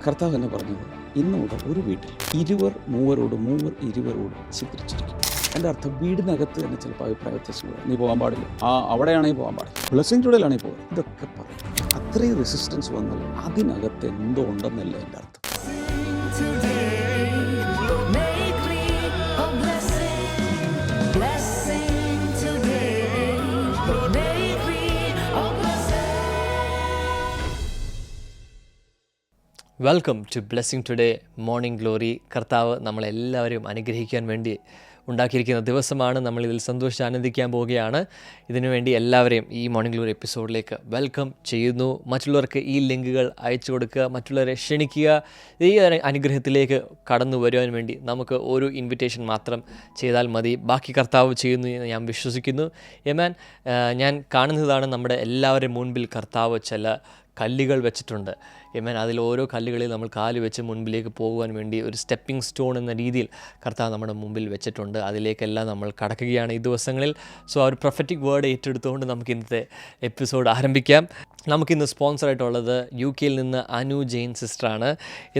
കർത്താവ് എന്നെ പറഞ്ഞത്, ഇന്നു മുതൽ ഒരു വീട്ടിൽ 20 ചിത്രിച്ചിരിക്കും. എൻ്റെ അർത്ഥം വീടിനകത്ത് തന്നെ ചിലപ്പോൾ അഭിപ്രായ വ്യത്യാസങ്ങൾ, നീ പോകാൻ പാടില്ല, അവിടെയാണെങ്കിൽ പോകാൻ പാടില്ല, ബ്ലെസ്സിംഗ് ടുഡേയിലാണെങ്കിൽ പോകാൻ, ഇതൊക്കെ പറയും. അത്രയും റെസിസ്റ്റൻസ് വന്നാൽ അതിനകത്ത് എന്തോ ഉണ്ടെന്നല്ല എൻ്റെ അർത്ഥം. Welcome to blessing today morning glory. കർത്താവ് നമ്മളെല്ലാവരെയും അനുഗ്രഹിക്കാൻ വേണ്ടി ഉണ്ടാക്കിയിരിക്കുന്ന ദിവസമാണ്. നമ്മളിതിൽ സന്തോഷിച്ച് ആനന്ദിക്കാൻ പോവുകയാണ്. ഇതിനുവേണ്ടി എല്ലാവരെയും ഈ മോർണിംഗ് ഗ്ലോറി എപ്പിസോഡിലേക്ക് വെൽക്കം ചെയ്യുന്നു. മറ്റുള്ളവർക്ക് ഈ ലിങ്കുകൾ അയച്ചു കൊടുക്കുക, മറ്റുള്ളവരെ ക്ഷണിക്കുക. ഈ അനുഗ്രഹത്തിലേക്ക് കടന്നു വരുവാൻ വേണ്ടി നമുക്ക് ഒരു ഇൻവിറ്റേഷൻ മാത്രം ചെയ്താൽ മതി. ബാക്കി കർത്താവ് ചെയ്യുന്നു എന്ന് ഞാൻ വിശ്വസിക്കുന്നു. ഞാൻ കാണുന്നതാണ് നമ്മുടെ എല്ലാവരുടെയും മുൻപിൽ കർത്താവ് ചില കല്ലുകൾ വെച്ചിട്ടുണ്ട്. അതിൽ ഓരോ കല്ലുകളിൽ നമ്മൾ കാല് വെച്ച് മുൻപിലേക്ക് പോകുവാൻ വേണ്ടി ഒരു സ്റ്റെപ്പിംഗ് സ്റ്റോൺ എന്ന രീതിയിൽ കർത്താവ് നമ്മുടെ മുമ്പിൽ വെച്ചിട്ടുണ്ട്. അതിലേക്കെല്ലാം നമ്മൾ കടക്കുകയാണ് ഈ ദിവസങ്ങളിൽ. സോ ആ ഒരു പ്രൊഫറ്റിക് വേർഡ് ഏറ്റെടുത്തുകൊണ്ട് നമുക്ക് ഇന്നത്തെ എപ്പിസോഡ് ആരംഭിക്കാം. നമുക്കിന്ന് സ്പോൺസറായിട്ടുള്ളത് UK നിന്ന് അനു ജെയിൻ സിസ്റ്ററാണ്.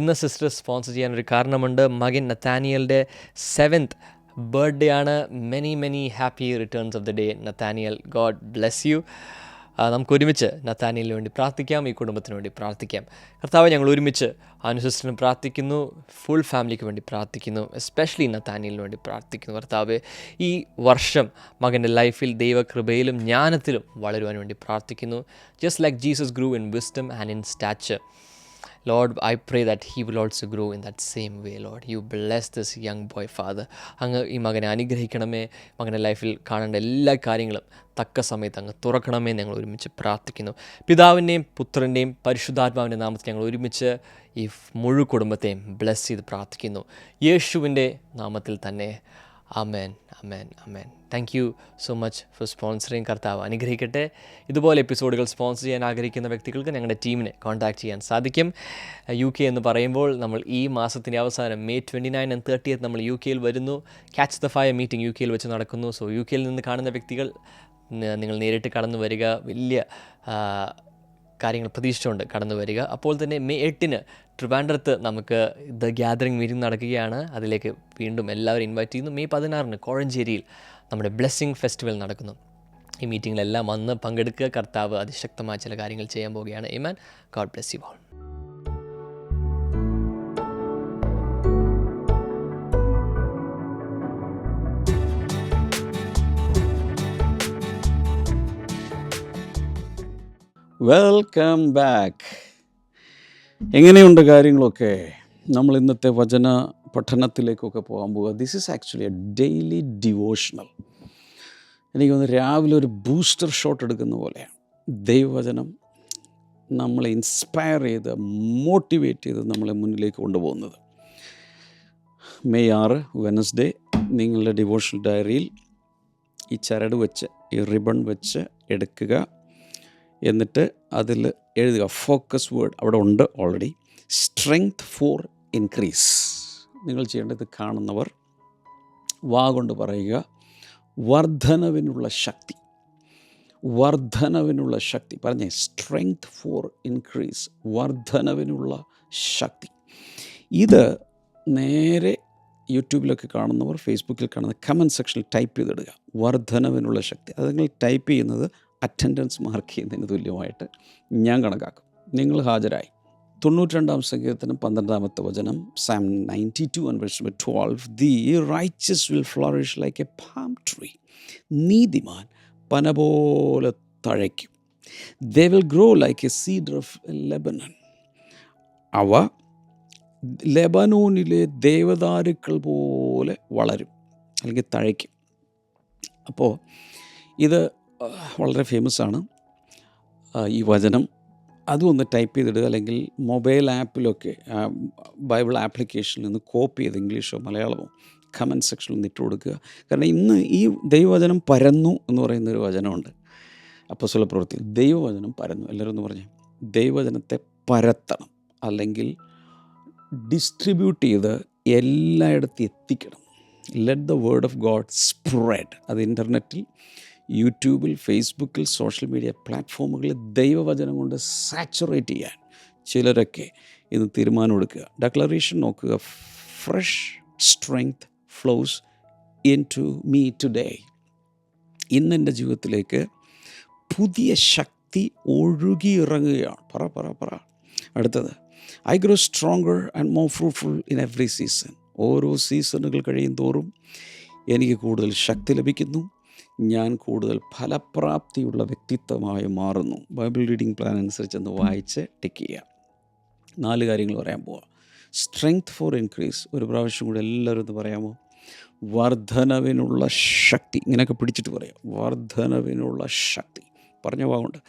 ഇന്ന് സിസ്റ്റർ സ്പോൺസർ ചെയ്യാനൊരു കാരണമുണ്ട്. മകൻ നത്താനിയലിൻ്റെ 7th ബർത്ത്ഡേ ആണ്. Many happy returns of the day Nathaniel. God bless you. നമുക്കൊരുമിച്ച് നത്താനിയലിന് വേണ്ടി പ്രാർത്ഥിക്കാം, ഈ കുടുംബത്തിന് വേണ്ടി പ്രാർത്ഥിക്കാം. കർത്താവ്, ഞങ്ങൾ ഒരുമിച്ച് അനുസിസ്റ്ററിന് പ്രാർത്ഥിക്കുന്നു, ഫുൾ ഫാമിലിക്ക് വേണ്ടി പ്രാർത്ഥിക്കുന്നു, എസ്പെഷ്യലി നത്താനിയലിന് വേണ്ടി പ്രാർത്ഥിക്കുന്നു. കർത്താവ്, ഈ വർഷം മകൻ്റെ ലൈഫിൽ ദൈവകൃപയിലും ജ്ഞാനത്തിലും വളരുവാൻ വേണ്ടി പ്രാർത്ഥിക്കുന്നു. Just like Jesus Gru in wisdom and in stature, Lord, I pray that he will also grow in that same way, Lord. You bless this young boy, Father. അങ്ങ് ഈ മകനെ അനുഗ്രഹിക്കണമേ. മകൻ്റെ ലൈഫിൽ കാണേണ്ട എല്ലാ കാര്യങ്ങളും തക്ക സമയത്ത് അങ്ങ് തുറക്കണമേ. ഞങ്ങൾ ഒരുമിച്ച് പ്രാർത്ഥിക്കുന്നു. പിതാവിൻ്റെയും പുത്രൻ്റെയും പരിശുദ്ധാത്മാവിൻ്റെ നാമത്തിൽ ഞങ്ങൾ ഒരുമിച്ച് ഈ മുഴു കുടുംബത്തെയും ബ്ലെസ് ചെയ്ത് പ്രാർത്ഥിക്കുന്നു. യേശുവിൻ്റെ നാമത്തിൽ തന്നെ. Amen, amen, amen. Thank you so much for സ്പോൺസറിങ്. കർത്താവ് അനുഗ്രഹിക്കട്ടെ. ഇതുപോലെ എപ്പിസോഡുകൾ സ്പോൺസർ ചെയ്യാൻ ആഗ്രഹിക്കുന്ന വ്യക്തികൾക്ക് ഞങ്ങളുടെ ടീമിനെ കോൺടാക്ട് ചെയ്യാൻ സാധിക്കും. UK എന്ന് പറയുമ്പോൾ നമ്മൾ ഈ മാസത്തിൻ്റെ അവസാനം May 29 and 30 നമ്മൾ UK വരുന്നു. Catch the fire meeting UK വെച്ച് നടക്കുന്നു. സോ UK നിന്ന് കാണുന്ന വ്യക്തികൾ നിങ്ങൾ നേരിട്ട് കടന്നു വരിക. വലിയ കാര്യങ്ങൾ പ്രതീക്ഷിച്ചുകൊണ്ട് കടന്നു വരിക. അപ്പോൾ തന്നെ May 8 ട്രിവാൻഡ്രത്ത് നമുക്ക് ദ ഗ്യാതറിംഗ് മീറ്റിംഗ് നടക്കുകയാണ്. അതിലേക്ക് വീണ്ടും എല്ലാവരും ഇൻവൈറ്റ് ചെയ്യുന്നു. May 16 കോഴഞ്ചേരിയിൽ നമ്മുടെ ബ്ലെസ്സിംഗ് ഫെസ്റ്റിവൽ നടക്കുന്നു. ഈ മീറ്റിങ്ങിലെല്ലാം വന്ന് പങ്കെടുക്കുക. കർത്താവ് അതിശക്തമായ ചില കാര്യങ്ങൾ ചെയ്യാൻ പോവുകയാണ്. Amen. God bless you all. Welcome back. എങ്ങനെയുണ്ട് കാര്യങ്ങളൊക്കെ? നമ്മൾ ഇന്നത്തെ വചന പഠനത്തിലേക്കൊക്കെ പോകാൻ പോവുക. This is actually a daily devotional. എനിക്കൊന്ന് രാവിലെ ഒരു ബൂസ്റ്റർ ഷോട്ട് എടുക്കുന്ന പോലെയാണ് ദൈവവചനം നമ്മളെ ഇൻസ്പയർ ചെയ്ത് മോട്ടിവേറ്റ് ചെയ്ത് നമ്മളെ മുന്നിലേക്ക് കൊണ്ടുപോകുന്നത്. May 6 വെനസ്ഡേ നിങ്ങളുടെ ഡിവോഷണൽ ഡയറിയിൽ ഈ ചരട് വെച്ച് ഈ റിബൺ വെച്ച് എടുക്കുക. എന്നിട്ട് അതിൽ എഴുതുക ഫോക്കസ് വേർഡ്. അവിടെ ഉണ്ട് ഓൾറെഡി. Strength for increase. നിങ്ങൾ ചെയ്യേണ്ടത്, കാണുന്നവർ വാ കൊണ്ട് പറയുക, വർധനവിനുള്ള ശക്തി. വർധനവിനുള്ള ശക്തി പറഞ്ഞേ. സ്ട്രെങ്ത് ഫോർ ഇൻക്രീസ്, വർധനവിനുള്ള ശക്തി. ഇത് നേരെ യൂട്യൂബിലൊക്കെ കാണുന്നവർ, ഫേസ്ബുക്കിൽ കാണുന്ന കമൻറ്റ് സെക്ഷനിൽ ടൈപ്പ് ചെയ്തിടുക. വർധനവിനുള്ള ശക്തി. അത് നിങ്ങൾ ടൈപ്പ് ചെയ്യുന്നത് അറ്റൻഡൻസ് മാർക്ക് ചെയ്യുന്നതിന് തുല്യമായിട്ട് ഞാൻ കണക്കാക്കും. നിങ്ങൾ ഹാജരായി. 92-ാം സങ്കീർത്തനം 12-ാമത്തെ വചനം, Psalm 92 and verse 12, "The righteous will flourish like a palm tree." നീതിമാൻ പന പോലെ തഴയ്ക്കും. "They will grow like a cedar of Lebanon." അവ ലെബനോനിലെ ദേവദാരുക്കൾ പോലെ വളരും, അല്ലെങ്കിൽ തഴയ്ക്കും. അപ്പോൾ ഇത് വളരെ ഫേമസ് ആണ് ഈ വചനം. അതും ഒന്ന് ടൈപ്പ് ചെയ്തിടുക, അല്ലെങ്കിൽ മൊബൈൽ ആപ്പിലൊക്കെ ബൈബിൾ ആപ്ലിക്കേഷനിൽ നിന്ന് കോപ്പി ചെയ്ത് ഇംഗ്ലീഷോ മലയാളമോ കമൻറ്റ് സെക്ഷനിൽ നിന്ന് ഇട്ട് കൊടുക്കുക. കാരണം ഇന്ന് ഈ ദൈവവചനം പരന്നു എന്ന് പറയുന്നൊരു വചനമുണ്ട്. അപ്പോസ്തല പ്രവൃത്തിയിൽ ദൈവവചനം പരന്നു. എല്ലാവരും ഒന്ന് പറഞ്ഞേ, ദൈവവചനത്തെ പരത്തണം, അല്ലെങ്കിൽ ഡിസ്ട്രിബ്യൂട്ട് ചെയ്ത് എല്ലായിടത്തും എത്തിക്കണം. Let the word of God spread. അത് ഇൻ്റർനെറ്റിൽ, യൂട്യൂബിൽ, ഫേസ്ബുക്കിൽ, സോഷ്യൽ മീഡിയ പ്ലാറ്റ്ഫോമുകളിൽ ദൈവവചനം കൊണ്ട് സാച്ചുറേറ്റ് ചെയ്യാൻ ചിലരൊക്കെ ഇന്ന് തീരുമാനമെടുക്കുക. ഡെക്ലറേഷൻ നോക്കുക. Fresh strength flows in to me today. ഇന്ന് എൻ്റെ ജീവിതത്തിലേക്ക് പുതിയ ശക്തി ഒഴുകിയിറങ്ങുകയാണ്. പറ. അടുത്തത്, I grow stronger and more fruitful in every season. ഓരോ സീസണുകൾ കഴിയും തോറും എനിക്ക് കൂടുതൽ ശക്തി ലഭിക്കുന്നു. ഞാൻ കൂടുതൽ ഫലപ്രാപ്തിയുള്ള വ്യക്തിത്വമായി മാറുന്നു. ബൈബിൾ റീഡിംഗ് പ്ലാൻ അനുസരിച്ചൊന്ന് വായിച്ച് ടിക്ക് ചെയ്യുക. 4 കാര്യങ്ങൾ പറയാൻ പോവാം. Strength for increase. ഒരു പ്രാവശ്യം കൂടെ എല്ലാവരും ഒന്ന് പറയാമോ? വർധനവിനുള്ള ശക്തി. ഇങ്ങനെയൊക്കെ പിടിച്ചിട്ട് പറയാം. വർധനവിനുള്ള ശക്തി. പറഞ്ഞ വാഗുണ്ട്.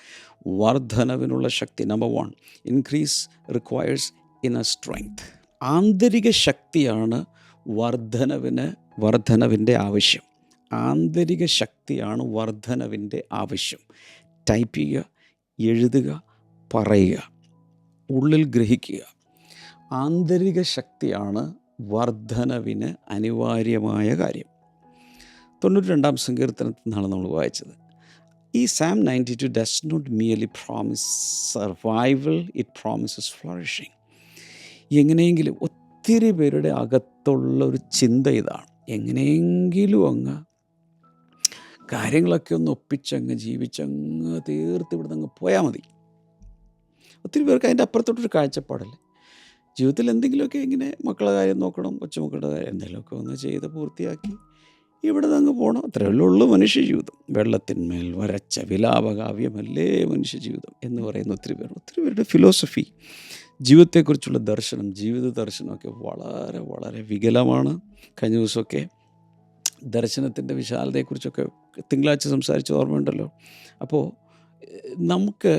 വർധനവിനുള്ള ശക്തി. Number 1, increase requires inner strength. ആന്തരിക ശക്തിയാണ് വർധനവിൻ്റെ ആവശ്യം. ആന്തരിക ശക്തിയാണ് വർധനവിൻ്റെ ആവശ്യം. ടൈപ്പ് ചെയ്യുക, എഴുതുക, പറയുക, ഉള്ളിൽ ഗ്രഹിക്കുക. ആന്തരിക ശക്തിയാണ് വർധനവിന് അനിവാര്യമായ കാര്യം. 92-ാം സങ്കീർത്തനത്തിൽ നിന്നാണ് നമ്മൾ വായിച്ചത്. ഈ Psalm 92 does not merely promise survival, it promises flourishing. എങ്ങനെയെങ്കിലും ഒത്തിരി പേരുടെ അകത്തുള്ള ഒരു ചിന്ത ഇതാണ്, എങ്ങനെയെങ്കിലും അങ്ങ് കാര്യങ്ങളൊക്കെ ഒന്ന് ഒപ്പിച്ചങ്ങ് ജീവിച്ചങ്ങ് തീർത്ത് ഇവിടുന്ന് അങ്ങ് പോയാൽ മതി. ഒത്തിരി പേർക്ക് അതിൻ്റെ അപ്പുറത്തോട്ടൊരു കാഴ്ചപ്പാടല്ലേ. ജീവിതത്തിൽ എന്തെങ്കിലുമൊക്കെ ഇങ്ങനെ മക്കളുടെ കാര്യം നോക്കണം, കൊച്ചുമക്കളുടെ കാര്യം എന്തെങ്കിലുമൊക്കെ ഒന്ന് ചെയ്ത് പൂർത്തിയാക്കി ഇവിടെ നിന്ന് അങ്ങ് പോകണം. അത്രയല്ലേ ഉള്ളൂ മനുഷ്യ ജീവിതം. വെള്ളത്തിന്മേൽ വരച്ച വിലാപകാവ്യമല്ലേ മനുഷ്യ ജീവിതം എന്ന് പറയുന്ന ഒത്തിരി പേരുടെ ഫിലോസഫി, ജീവിതത്തെക്കുറിച്ചുള്ള ദർശനം, ജീവിത ദർശനമൊക്കെ വളരെ വളരെ വികലമാണ്. കഴിഞ്ഞ ദിവസമൊക്കെ ദർശനത്തിൻ്റെ വിശാലതയെക്കുറിച്ചൊക്കെ തിങ്കളാഴ്ച സംസാരിച്ച ഓർമ്മയുണ്ടല്ലോ. അപ്പോൾ നമുക്ക്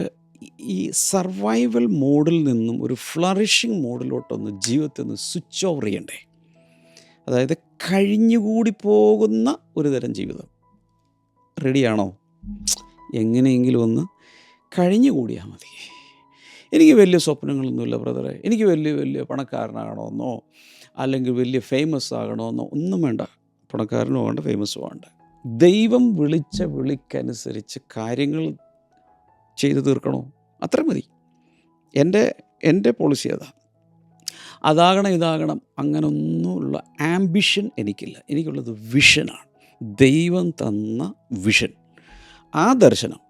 ഈ സർവൈവൽ മോഡിൽ നിന്നും ഒരു ഫ്ലറിഷിങ് മോഡിലോട്ടൊന്ന് ജീവിതത്തിൽ നിന്ന് സ്വിച്ച് ഓവർ ചെയ്യണ്ടേ. അതായത് കഴിഞ്ഞുകൂടി പോകുന്ന ഒരു തരം ജീവിതം. റെഡിയാണോ? എങ്ങനെയെങ്കിലും ഒന്ന് കഴിഞ്ഞുകൂടിയാൽ മതി. എനിക്ക് വലിയ സ്വപ്നങ്ങളൊന്നുമില്ല ബ്രദറെ, എനിക്ക് വലിയ പണക്കാരനാകണമെന്നോ അല്ലെങ്കിൽ വലിയ ഫേമസ് ആകണമെന്നോ ഒന്നും വേണ്ട. പണക്കാരനോ വേണ്ട, ഫേമസോ വേണ്ട. ദൈവം വിളിച്ച വിളിക്കനുസരിച്ച് കാര്യങ്ങൾ ചെയ്തു തീർക്കണോ, അത്ര മതി. എൻ്റെ പോളിസി അതാകണം ഇതാകണം അങ്ങനൊന്നുമുള്ള ആംബിഷൻ എനിക്കില്ല. എനിക്കുള്ളത് വിഷനാണ്. ദൈവം തന്ന വിഷൻ, ആ ദർശനം.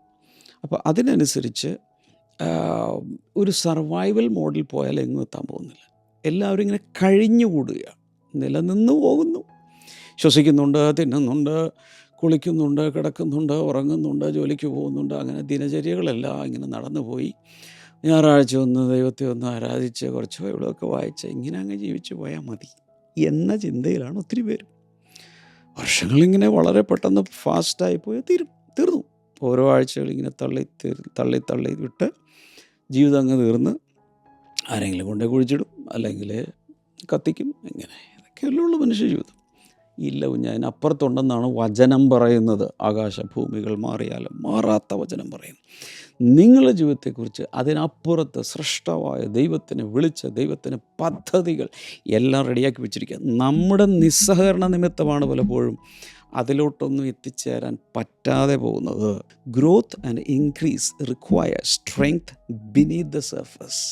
അപ്പോൾ അതിനനുസരിച്ച് ഒരു സർവൈവൽ മോഡിൽ പോയാൽ എങ്ങും എത്താൻ പോകുന്നില്ല. എല്ലാവരും ഇങ്ങനെ കഴിഞ്ഞുകൂടുക, നിലനിന്ന് പോകുന്നു. ശ്വസിക്കുന്നുണ്ട്, തിന്നുന്നുണ്ട്, കുളിക്കുന്നുണ്ട്, കിടക്കുന്നുണ്ട്, ഉറങ്ങുന്നുണ്ട്, ജോലിക്ക് പോകുന്നുണ്ട്. അങ്ങനെ ദിനചര്യകളെല്ലാം ഇങ്ങനെ നടന്നു പോയി. ഞായറാഴ്ച ഒന്ന് ദൈവത്തെ ഒന്ന് ആരാധിച്ച് കുറച്ച് ബൈബിളൊക്കെ വായിച്ച് ഇങ്ങനെ അങ്ങ് ജീവിച്ച് പോയാൽ മതി എന്ന ചിന്തയിലാണ് ഒത്തിരി പേരും. വർഷങ്ങളിങ്ങനെ വളരെ പെട്ടെന്ന് ഫാസ്റ്റായി പോയി തീർന്നു. ഓരോ ആഴ്ചകളിങ്ങനെ തള്ളി വിട്ട് ജീവിതം അങ്ങ് തീർന്ന് ആരെങ്കിലും കൊണ്ടേ കുഴിച്ചിടും, അല്ലെങ്കിൽ കത്തിക്കും. ഇങ്ങനെ ഇതൊക്കെയല്ലേ ഉള്ളൂ മനുഷ്യ ജീവിതം. ഇല്ല കുഞ്ഞ്, അതിനപ്പുറത്തുണ്ടെന്നാണ് വചനം പറയുന്നത്. ആകാശഭൂമികൾ മാറിയാലും മാറാത്ത വചനം പറയുന്നു. നിങ്ങളുടെ ജീവിതത്തെക്കുറിച്ച് അതിനപ്പുറത്ത് സൃഷ്ടാവായ ദൈവത്തിന് വിളിച്ച ദൈവത്തിന് പദ്ധതികൾ എല്ലാം റെഡിയാക്കി വെച്ചിരിക്കുക. നമ്മുടെ നിസ്സഹകരണ നിമിത്തമാണ് പലപ്പോഴും അതിലോട്ടൊന്നും എത്തിച്ചേരാൻ പറ്റാതെ പോകുന്നത്. Growth and increase require strength beneath the surface.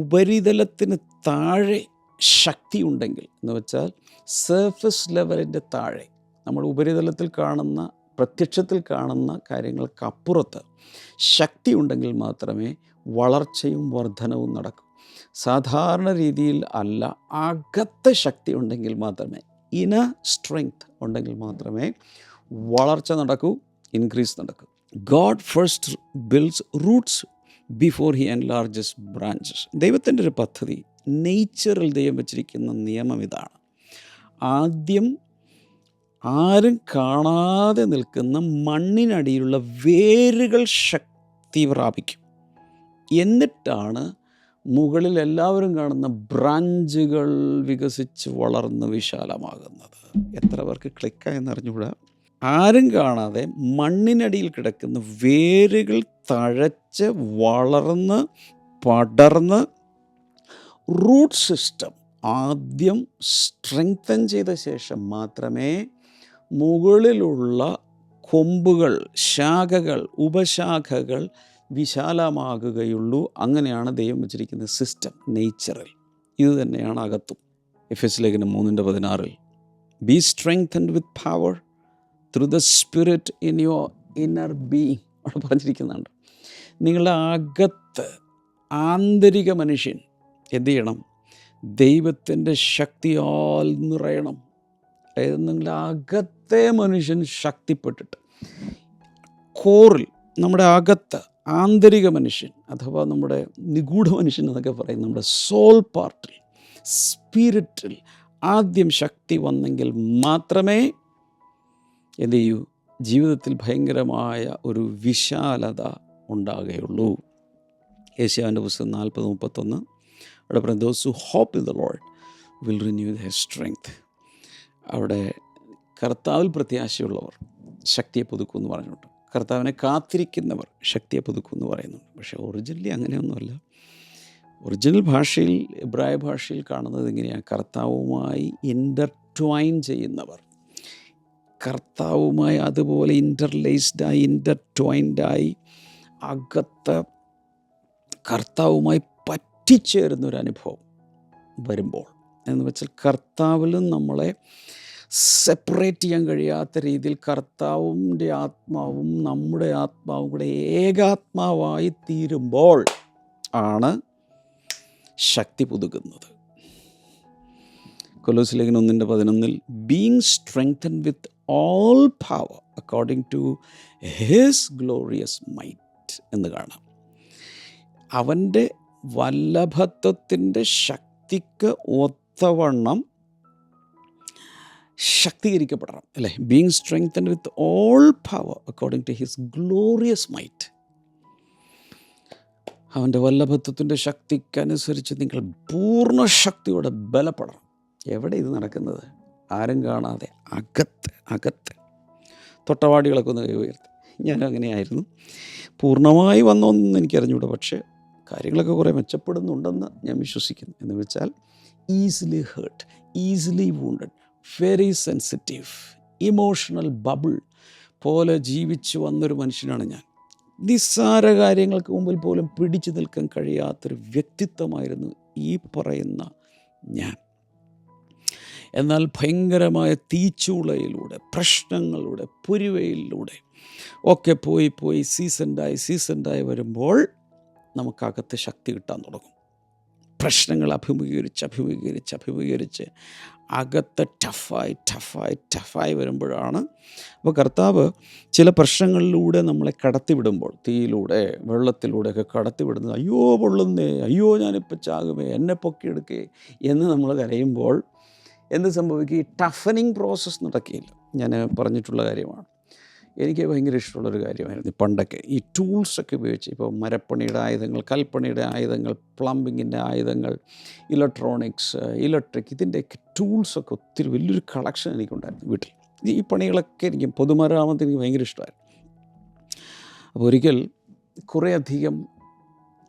ഉപരിതലത്തിന് താഴെ ശക്തി ഉണ്ടെങ്കിൽ, എന്ന് വെച്ചാൽ സർഫസ് ലെവലിൻ്റെ താഴെ, നമ്മൾ ഉപരിതലത്തിൽ കാണുന്ന പ്രത്യക്ഷത്തിൽ കാണുന്ന കാര്യങ്ങൾക്കപ്പുറത്ത് ശക്തി ഉണ്ടെങ്കിൽ മാത്രമേ വളർച്ചയും വർധനവും നടക്കൂ. സാധാരണ രീതിയിൽ അല്ല, അകത്തെ ശക്തി ഉണ്ടെങ്കിൽ മാത്രമേ, ഇനർ സ്ട്രെങ്ത് ഉണ്ടെങ്കിൽ മാത്രമേ വളർച്ച നടക്കൂ, ഇൻക്രീസ് നടക്കൂ. God first builds Roots before he enlarges branches. ദൈവത്തിൻ്റെ ഒരു പദ്ധതി, നേച്ചറിൽ ദൈവം വച്ചിരിക്കുന്ന നിയമം ഇതാണ്. ആദ്യം ആരും കാണാതെ നിൽക്കുന്ന മണ്ണിനടിയിലുള്ള വേരുകൾ ശക്തി പ്രാപിക്കും. എന്നിട്ടാണ് മുകളിൽ എല്ലാവരും കാണുന്ന ബ്രാഞ്ചുകൾ വികസിച്ച് വളർന്ന് വിശാലമാകുന്നത്. എത്ര പേർക്ക് ക്ലിക്കായെന്ന് അറിഞ്ഞുകൂടാ. ആരും കാണാതെ മണ്ണിനടിയിൽ കിടക്കുന്ന വേരുകൾ തഴച്ച് വളർന്ന് പടർന്ന് റൂട്ട് സിസ്റ്റം ആദ്യം സ്ട്രെങ്തൻ ചെയ്ത ശേഷം മാത്രമേ മുകളിലുള്ള കൊമ്പുകൾ, ശാഖകൾ, ഉപശാഖകൾ വിശാലമാകുകയുള്ളൂ. അങ്ങനെയാണ് ദൈവം വെച്ചിരിക്കുന്ന സിസ്റ്റം, നേച്ചറിൽ. ഇത് തന്നെയാണ് അകത്തും. എഫെസ്യ ലേഖനം 3:16 B strengthened with power through the spirit in your inner being അവിടെ പറഞ്ഞിരിക്കുന്നുണ്ട്. നിങ്ങളുടെ അകത്ത് ആന്തരിക മനുഷ്യൻ എന്ത് ചെയ്യണം? ദൈവത്തിൻ്റെ ശക്തിയാൽ നിറയണം. അതായത് നിങ്ങളുടെ അകത്തെ മനുഷ്യൻ ശക്തിപ്പെട്ടിട്ട് കോറിൽ, നമ്മുടെ അകത്ത് ആന്തരിക മനുഷ്യൻ അഥവാ നമ്മുടെ നിഗൂഢ മനുഷ്യൻ എന്നൊക്കെ പറയും, നമ്മുടെ സോൾ പാർട്ടിൽ, സ്പിരിറ്റിൽ ആദ്യം ശക്തി വന്നെങ്കിൽ മാത്രമേ എന്ത് ചെയ്യൂ? ജീവിതത്തിൽ ഭയങ്കരമായ ഒരു വിശാലത ഉണ്ടാകുകയുള്ളൂ. യേശയ്യാവിൻ്റെ പുസ്തകം 40:31 അവിടെ പറയുന്നത് those who hope in the Lord will renew their strength. അവിടെ കർത്താവിൽ പ്രത്യാശയുള്ളവർ ശക്തിയെ പുതുക്കുമെന്ന് പറഞ്ഞിട്ടുണ്ട്. കർത്താവിനെ കാത്തിരിക്കുന്നവർ ശക്തിയെ പുതുക്കുമെന്ന് പറയുന്നുണ്ട്. പക്ഷേ ഒറിജിനലി അങ്ങനെയൊന്നുമല്ല. ഒറിജിനൽ ഭാഷയിൽ, എബ്രായ ഭാഷയിൽ കാണുന്നത് ഇങ്ങനെയാണ്: കർത്താവുമായി ഇൻ്റർട്വൈൻ ചെയ്യുന്നവർ, കർത്താവുമായി അതുപോലെ ഇൻ്റർലേസ്ഡായി, ഇൻ്റർട്വൈൻഡായി അകത്ത് കർത്താവുമായി പറ്റിച്ചേരുന്നൊരനുഭവം വരുമ്പോൾ, എന്ന് വെച്ചാൽ കർത്താവിലും നമ്മളെ സെപ്പറേറ്റ് ചെയ്യാൻ കഴിയാത്ത രീതിയിൽ കർത്താവിൻ്റെ ആത്മാവും നമ്മുടെ ആത്മാവും കൂടെ ഏകാത്മാവായി തീരുമ്പോൾ ആണ് ശക്തി പുതുക്കുന്നത്. കൊലോസ്യ ലേഖനം 1:11 being strengthened with all power according to his glorious might എന്ന് കാണാം. അവൻ്റെ വല്ലഭത്വത്തിൻ്റെ ശക്തിക്ക് ഒത്തവണ്ണം ശക്തീകരിക്കപ്പെടണം, അല്ലേ? Being strengthened with all power according to his glorious might. അവൻ്റെ വല്ലഭത്വത്തിൻ്റെ ശക്തിക്കനുസരിച്ച് നിങ്ങൾ പൂർണ്ണ ശക്തിയോടെ ബലപ്പെടണം. എവിടെ ഇത് നടക്കുന്നത്? ആരും കാണാതെ അകത്ത്. തൊട്ടവാടികളൊക്കെ ഒന്ന് കൈ ഉയർത്തി. ഞാൻ അങ്ങനെയായിരുന്നു. പൂർണ്ണമായി വന്നോന്നും എനിക്കറിഞ്ഞൂടാ, പക്ഷേ കാര്യങ്ങളൊക്കെ കുറേ മെച്ചപ്പെടുന്നുണ്ടെന്ന് ഞാൻ വിശ്വസിക്കുന്നു. എന്ന് വെച്ചാൽ easily hurt, easily wounded, very sensitive, emotional bubble പോലെ ജീവിച്ചു വന്നൊരു മനുഷ്യനാണ് ഞാൻ. നിസ്സാര കാര്യങ്ങൾക്ക് മുമ്പിൽ പോലും പിടിച്ചു നിൽക്കാൻ കഴിയാത്തൊരു വ്യക്തിത്വമായിരുന്നു ഈ പറയുന്ന ഞാൻ. എന്നാൽ ഭയങ്കരമായ തീച്ചൂളയിലൂടെ, പ്രശ്നങ്ങളുടെ പുരിവയിലൂടെ ഒക്കെ പോയി സീസൺഡായി വരുമ്പോൾ നമുക്കകത്ത് ശക്തി കിട്ടാൻ തുടങ്ങും. പ്രശ്നങ്ങൾ അഭിമുഖീകരിച്ച് അകത്ത് ടഫായി വരുമ്പോഴാണ്. അപ്പോൾ കർത്താവ് ചില പ്രശ്നങ്ങളിലൂടെ നമ്മളെ കടത്തിവിടുമ്പോൾ, തീയിലൂടെ വെള്ളത്തിലൂടെയൊക്കെ കടത്തിവിടുന്നത്, അയ്യോ പൊള്ളുന്നേ, അയ്യോ ഞാനിപ്പോൾ ചാകുമേ, എന്നെ പൊക്കിയെടുക്കേ എന്ന് നമ്മൾ കരയുമ്പോൾ എന്ത് സംഭവിക്കും? ഈ ടഫനിങ് പ്രോസസ്സ് നടക്കുകയില്ല. ഞാൻ പറഞ്ഞിട്ടുള്ള കാര്യമാണ്. എനിക്ക് ഭയങ്കര ഇഷ്ടമുള്ളൊരു കാര്യമായിരുന്നു പണ്ടൊക്കെ ഈ ടൂൾസൊക്കെ ഉപയോഗിച്ച്. ഇപ്പോൾ മരപ്പണിയുടെ ആയുധങ്ങൾ, കൽപ്പണിയുടെ ആയുധങ്ങൾ, പ്ലംബിങ്ങിൻ്റെ ആയുധങ്ങൾ, ഇലക്ട്രോണിക്സ്, ഇലക്ട്രിക്, ഇതിൻ്റെയൊക്കെ ടൂൾസൊക്കെ ഒത്തിരി വലിയൊരു കളക്ഷൻ എനിക്കുണ്ടായിരുന്നു വീട്ടിൽ. ഈ പണികളൊക്കെ എനിക്ക് പൊതുമരാമത്ത് എനിക്ക് ഭയങ്കര ഇഷ്ടമായിരുന്നു. അപ്പോൾ ഒരിക്കൽ കുറേയധികം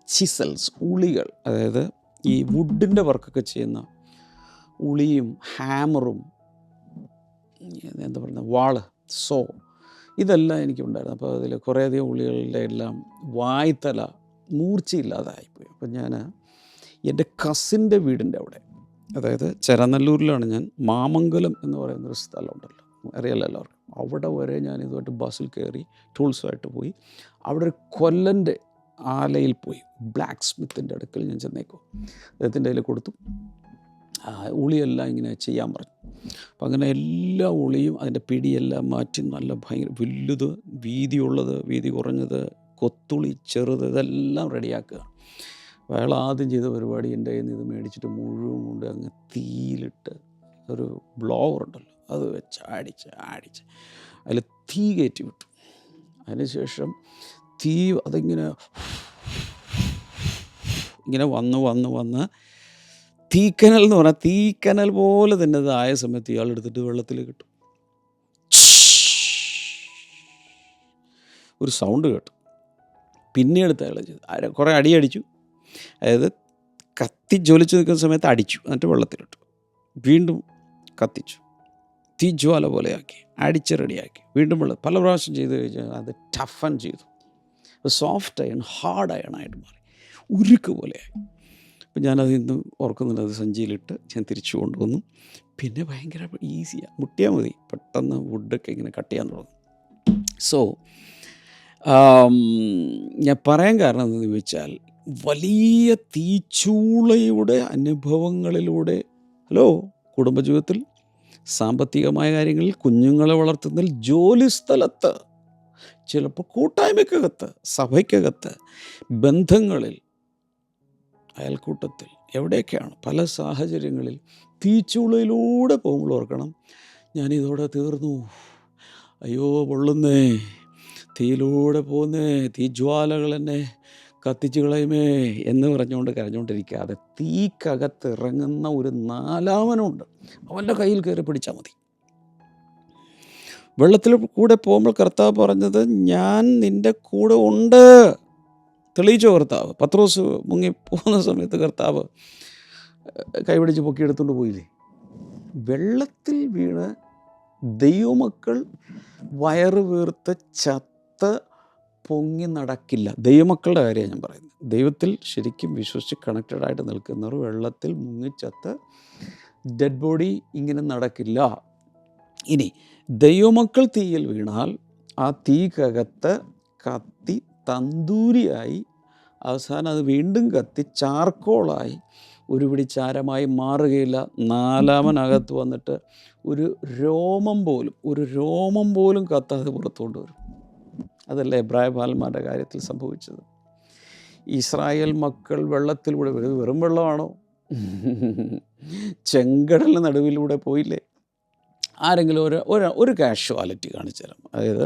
ചിസൽസ്, ഉളികൾ, അതായത് ഈ വുഡിൻ്റെ വർക്കൊക്കെ ചെയ്യുന്ന ഉളിയും ഹാമറും, എന്താ പറയുക, വാള്, സോ, ഇതെല്ലാം എനിക്കുണ്ടായിരുന്നു. അപ്പോൾ അതിൽ കുറേയധികം ഉളികളുടെ എല്ലാം വായ്ത്തല മൂർച്ചയില്ലാതായിപ്പോയി. അപ്പോൾ ഞാൻ എൻ്റെ കസിൻ്റെ വീടിൻ്റെ അവിടെ, അതായത് ചെരനല്ലൂരിലാണ് ഞാൻ, മാമംഗലം എന്ന് പറയുന്നൊരു സ്ഥലമുണ്ടല്ലോ, അറിയാലോ എല്ലാവർക്കും. അവിടെ വരെ ഞാൻ ഇതുമായിട്ട് ബസ്സിൽ കയറി ടൂൾസുമായിട്ട് പോയി. അവിടെ ഒരു കൊല്ലൻ്റെ ആലയിൽ പോയി, ബ്ലാക്ക് സ്മിത്തിൻ്റെ അടുക്കൽ ഞാൻ ചെന്നേക്കും. അദ്ദേഹത്തിൻ്റെ കയ്യിൽ കൊടുത്തു. ഉളിയെല്ലാം ഇങ്ങനെ ചെയ്യാൻ പറഞ്ഞു. അപ്പം അങ്ങനെ എല്ലാ ഉളിയും അതിൻ്റെ പിടിയെല്ലാം മാറ്റി നല്ല ഭയങ്കര വലുത്, വീതിയുള്ളത്, വീതി കുറഞ്ഞത്, കൊത്തുളി, ചെറുത്, ഇതെല്ലാം റെഡിയാക്കുക. അയാൾ ആദ്യം ചെയ്ത പരിപാടി എൻ്റെ കയ്യിൽ നിന്ന് ഇത് മേടിച്ചിട്ട് മുഴുവൻ കൊണ്ട് അങ്ങ് തീയിലിട്ട്, ഒരു ബ്ലോവർ ഉണ്ടല്ലോ അത് വെച്ച് അടിച്ച് അതിൽ തീ കയറ്റി വിട്ടു. അതിനുശേഷം തീ അതിങ്ങനെ വന്ന് തീക്കനൽ എന്ന് പറഞ്ഞാൽ തീക്കനൽ പോലെ തന്നെ അതായ സമയത്ത് ഇയാൾ എടുത്തിട്ട് വെള്ളത്തിലേക്ക് ഇട്ടു. ഒരു സൗണ്ട് കേട്ടു. പിന്നീട് അയാൾ ചെയ്തു, കുറേ അടിച്ചു. അതായത് കത്തി ജ്വലിച്ച് നിൽക്കുന്ന സമയത്ത് അടിച്ചു, എന്നിട്ട് വെള്ളത്തിലിട്ടു, വീണ്ടും കത്തിച്ചു, തീജ്വാല പോലെയാക്കി, അടിച്ച് റെഡിയാക്കി, വീണ്ടും വെള്ളം, പല പ്രാവശ്യം ചെയ്ത് കഴിഞ്ഞാൽ അത് ടഫൻ ചെയ്തു. സോഫ്റ്റ് അയൺ ഹാർഡ് അയണായിട്ട് മാറി, ഉരുക്ക് പോലെയായി. അപ്പം ഞാനത് ഇന്ന് ഓർക്കുന്നുണ്ട്. അത് സഞ്ചിയിലിട്ട് ഞാൻ തിരിച്ചു കൊണ്ടുവന്നു. പിന്നെ ഭയങ്കര ഈസിയാണ്, മുട്ടിയാൽ മതി, പെട്ടെന്ന് വുഡൊക്കെ ഇങ്ങനെ കട്ട് ചെയ്യാൻ തുടങ്ങും. സോ ഞാൻ പറയാൻ കാരണം എന്താണെന്ന് ചോദിച്ചാൽ, വലിയ തീച്ചൂളയുടെ അനുഭവങ്ങളിലൂടെ കുടുംബജീവിതത്തിൽ, സാമ്പത്തികമായ കാര്യങ്ങളിൽ, കുഞ്ഞുങ്ങളെ വളർത്തുന്നതിൽ, ജോലിസ്ഥലത്ത്, ചിലപ്പോൾ കൂട്ടായ്മയ്ക്കകത്ത്, സഭയ്ക്കകത്ത്, ബന്ധങ്ങളിൽ, അയൽക്കൂട്ടത്തിൽ, എവിടെയൊക്കെയാണ്, പല സാഹചര്യങ്ങളിൽ തീച്ചൂളയിലൂടെ പോകുമ്പോൾ ഓർക്കണം, ഞാനിതോടെ തീർന്നു, അയ്യോ പൊള്ളുന്നേ, തീയിലൂടെ പോകുന്നേ, തീജ്വാലകൾ എന്നെ കത്തിച്ച് കളയുമേ എന്ന് പറഞ്ഞുകൊണ്ട് കരഞ്ഞുകൊണ്ടിരിക്കാതെ തീക്കകത്ത് ഇറങ്ങുന്ന ഒരു നാലാമനുണ്ട്. അവൻ്റെ കയ്യിൽ കയറി പിടിച്ചാൽ മതി. വെള്ളത്തിൽ കൂടെ പോകുമ്പോൾ കർത്താവ് പറഞ്ഞത്, ഞാൻ നിൻ്റെ കൂടെ ഉണ്ട്. തെളിയിച്ചോ കർത്താവ്? പത്രോസ് മുങ്ങി പോകുന്ന സമയത്ത് കർത്താവ് കൈപിടിച്ച് പൊക്കിയെടുത്തുകൊണ്ട് പോയില്ലേ? വെള്ളത്തിൽ വീണ് ദൈവമക്കൾ വയറ് വീർത്ത് ചത്ത് പൊങ്ങി നടക്കില്ല. ദൈവമക്കളുടെ കാര്യമാണ് ഞാൻ പറയുന്നത്. ദൈവത്തിൽ ശരിക്കും വിശ്വസിച്ച് കണക്റ്റഡായിട്ട് നിൽക്കുന്നവർ വെള്ളത്തിൽ മുങ്ങിച്ചത്ത് ഡെഡ് ബോഡി ഇങ്ങനെ നടക്കില്ല. ഇനി ദൈവമക്കൾ തീയിൽ വീണാൽ ആ തീക്കകത്ത് കത്തി തന്തൂരിയായി, അവസാനം അത് വീണ്ടും കത്തി ചാർക്കോളായി ഒരു പിടി ചാരമായി മാറുകയില്ല. നാലാമനകത്ത് വന്നിട്ട് ഒരു രോമം പോലും കത്താതെ പുറത്തുകൊണ്ട് വരും. അതല്ലേ എബ്രായ ബാലന്മാരുടെ കാര്യത്തിൽ സംഭവിച്ചത്. ഇസ്രായേൽ മക്കൾ വെള്ളത്തിലൂടെ, വെറും വെള്ളമാണോ? ചെങ്കടലിന് നടുവിലൂടെ പോയില്ലേ? ആരെങ്കിലും ഒരു കാഷ്വാലിറ്റി കാണിച്ചു തരാം. അതായത്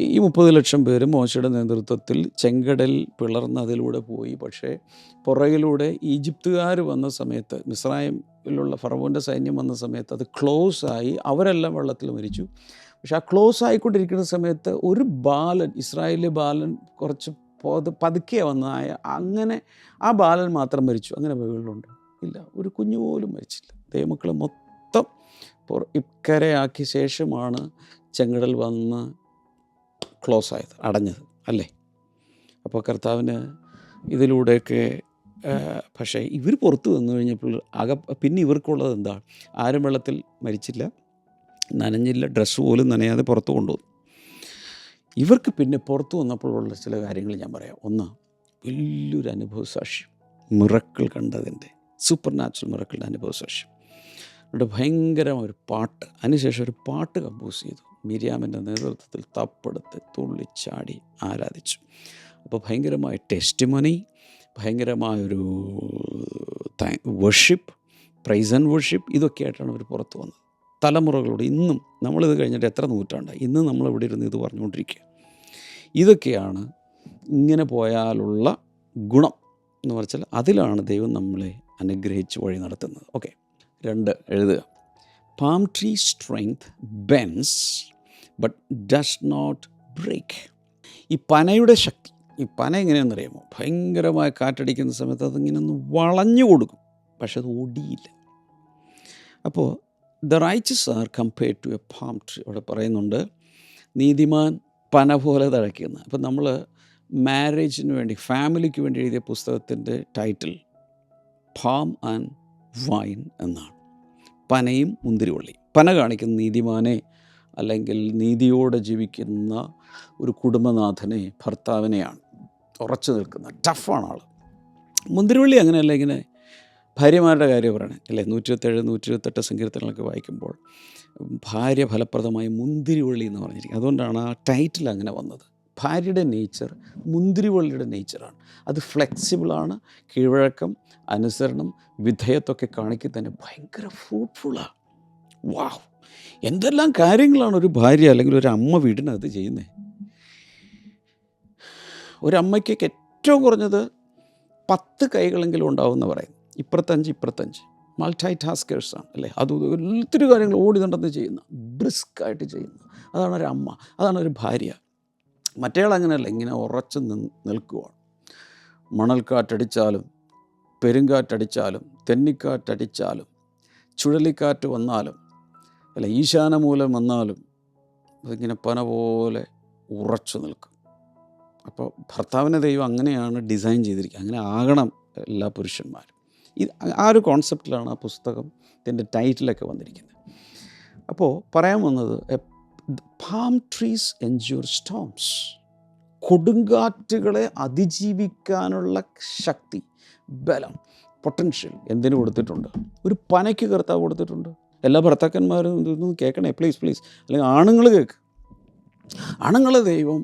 ഈ 30 ലക്ഷം പേര് മോശയുടെ നേതൃത്വത്തിൽ ചെങ്കടൽ പിളർന്ന് അതിലൂടെ പോയി. പക്ഷേ പുറകിലൂടെ ഈജിപ്തുകാർ വന്ന സമയത്ത്, മിസ്രൈമിലുള്ള ഫറവോൻ്റെ സൈന്യം വന്ന സമയത്ത് അത് ക്ലോസായി, അവരെല്ലാം വെള്ളത്തിൽ മരിച്ചു. പക്ഷെ ആ ക്ലോസ് ആയിക്കൊണ്ടിരിക്കുന്ന സമയത്ത് ഒരു ബാലൻ, ഇസ്രായേലിലെ ബാലൻ കുറച്ച് പതുക്കെ വന്നതായ, അങ്ങനെ ആ ബാലൻ മാത്രം മരിച്ചു. അങ്ങനെ ബൈബിളിലുണ്ട്? ഇല്ല. ഒരു കുഞ്ഞു പോലും മരിച്ചില്ല. ദൈവമക്കളെ മൊത്തം ഇക്കരയാക്കിയ ശേഷമാണ് ചെങ്കടൽ വന്ന് ക്ലോസ് ആയത്, അടഞ്ഞത് അല്ലേ? അപ്പോൾ കർത്താവിന് ഇതിലൂടെയൊക്കെ, പക്ഷേ ഇവർ പുറത്ത് വന്നു കഴിഞ്ഞപ്പോൾ പിന്നെ ഇവർക്കുള്ളത് എന്താ? ആരും വെള്ളത്തിൽ മരിച്ചില്ല, നനഞ്ഞില്ല, ഡ്രസ്സ് പോലും നനയാതെ പുറത്ത് കൊണ്ടുവന്നു. ഇവർക്ക് പിന്നെ പുറത്ത് വന്നപ്പോഴുള്ള ചില കാര്യങ്ങൾ ഞാൻ പറയാം. ഒന്ന്, വലിയൊരു അനുഭവ സാക്ഷ്യം, മിറക്കിൾ കണ്ടതിൻ്റെ, സൂപ്പർ നാച്ചുറൽ മിറക്കിളിൻ്റെ അനുഭവ സാക്ഷ്യം. അവിടെ ഭയങ്കരമായൊരു പാട്ട്, അതിനുശേഷം ഒരു പാട്ട് കമ്പോസ് ചെയ്തു. മിര്യാമിൻ്റെ നേതൃത്വത്തിൽ തപ്പെടുത്ത് തുള്ളിച്ചാടി ആരാധിച്ചു. അപ്പോൾ ഭയങ്കരമായ ടെസ്റ്റിമണി, ഭയങ്കരമായൊരു വർഷിപ്പ്, പ്രൈസ് ആൻഡ് വർഷിപ്പ്, ഇതൊക്കെ ആയിട്ടാണ് അവർ പുറത്ത് വന്നത്. തലമുറകളോട് ഇന്നും, നമ്മളിത് കഴിഞ്ഞിട്ട് എത്ര നൂറ്റാണ്ടായി, ഇന്നും നമ്മളിവിടെ ഇരുന്ന് ഇത് പറഞ്ഞുകൊണ്ടിരിക്കുക. ഇതൊക്കെയാണ് ഇങ്ങനെ പോയാലുള്ള ഗുണം എന്ന് പറഞ്ഞാൽ, അതിലാണ് ദൈവം നമ്മളെ അനുഗ്രഹിച്ച് വഴി നടത്തുന്നത്. ഓക്കെ, 2 എഴുതുക. Palm tree strength bends but does not break. ഈ പനയുടെ ശക്തി, ഈ പന എങ്ങനെയാണെന്നറിയാമോ? ഭയങ്കരമായ കാറ്റടിക്കുന്ന സമയത്ത് അതിങ്ങനെ ഒന്ന് വളഞ്ഞു കൊടുക്കും, പക്ഷെ അത് ഒടിയില്ല. അപ്പോൾ the riches are compared to a palm tree. അവിടെ പറയുന്നുണ്ട്, നീതിമാൻ പന പോലെ തഴയ്ക്കുന്ന. അപ്പം നമ്മൾ മാരേജിന് വേണ്ടി, ഫാമിലിക്ക് വേണ്ടി എഴുതിയ പുസ്തകത്തിൻ്റെ ടൈറ്റിൽ പാം ആൻഡ് വൈൻ എന്നാണ്. പനയും മുന്തിരിവള്ളിയും. പന കാണിക്കുന്ന നീതിമാനെ, അല്ലെങ്കിൽ നീതിയോടെ ജീവിക്കുന്ന ഒരു കുടുംബനാഥനെ, ഭർത്താവിനെയാണ്. ഉറച്ചു നിൽക്കുന്ന, ടഫാണ് ആൾ. മുന്തിരിവള്ളി അങ്ങനെയല്ല, ഇങ്ങനെ ഭാര്യമാരുടെ കാര്യം പറയണേ അല്ലേ? 127, 128 സങ്കീർത്തനങ്ങളൊക്കെ വായിക്കുമ്പോൾ ഭാര്യ ഫലപ്രദമായി മുന്തിരിവള്ളി എന്ന് പറഞ്ഞിരിക്കും. അതുകൊണ്ടാണ് ആ ടൈറ്റിൽ അങ്ങനെ വന്നത്. ഭാര്യയുടെ നേച്ചർ മുന്തിരിവള്ളിയുടെ നേച്ചറാണ്. അത് ഫ്ലെക്സിബിളാണ്, കീഴ്വഴക്കം, അനുസരണം, വിധേയത്വമൊക്കെ കാണിക്കുക തന്നെ ഭയങ്കര ഫ്രൂട്ട്ഫുള്ളാണ്. വാവ്, എന്തെല്ലാം കാര്യങ്ങളാണ് ഒരു ഭാര്യ അല്ലെങ്കിൽ ഒരു അമ്മ വീടിനകത്ത് ചെയ്യുന്നത്. ഒരമ്മയ്ക്കൊക്കെ ഏറ്റവും കുറഞ്ഞത് 10 കൈകളെങ്കിലും ഉണ്ടാവുമെന്ന് പറയും. ഇപ്പുറത്തഞ്ച് മൾട്ടി ടാസ്കേഴ്സാണ് അല്ലേ? അത് ഒത്തിരി കാര്യങ്ങൾ ഓടി നടന്ന് ചെയ്യുന്ന, ബ്രിസ്ക്കായിട്ട് ചെയ്യുന്ന, അതാണ് ഒരു അമ്മ, അതാണ് ഒരു ഭാര്യ. മറ്റേയാൾ അങ്ങനെയല്ല, ഇങ്ങനെ ഉറച്ച് നിൽക്കുവാണ്. മണൽക്കാറ്റടിച്ചാലും, പെരുങ്കാറ്റടിച്ചാലും, തെന്നിക്കാറ്റടിച്ചാലും, ചുഴലിക്കാറ്റ് വന്നാലും, അല്ല ഈശാനമൂലം വന്നാലും, അതിങ്ങനെ പന പോലെ ഉറച്ചു നിൽക്കും. അപ്പോൾ ഭർത്താവിനെ ദൈവം അങ്ങനെയാണ് ഡിസൈൻ ചെയ്തിരിക്കുക, അങ്ങനെ ആകണം എല്ലാ പുരുഷന്മാരും. ആ ഒരു കോൺസെപ്റ്റിലാണ് ആ പുസ്തകത്തിൻ്റെ ടൈറ്റിലൊക്കെ വന്നിരിക്കുന്നത്. അപ്പോൾ പറയാൻ വന്നത്, പാം ട്രീസ് എൻഡ്യൂർ സ്റ്റോംസ്, കൊടുങ്കാറ്റുകളെ അതിജീവിക്കാനുള്ള ശക്തി, ബലം, പൊട്ടൻഷ്യൽ എന്തിനു കൊടുത്തിട്ടുണ്ട്? ഒരു പനയ്ക്ക് കർത്താവ് കൊടുത്തിട്ടുണ്ട്. എല്ലാ ഭർത്താക്കന്മാരും ഇതൊന്നും കേൾക്കണേ പ്ലീസ്, അല്ലെങ്കിൽ ആണുങ്ങൾ കേൾക്ക്. ആണുങ്ങളെ ദൈവം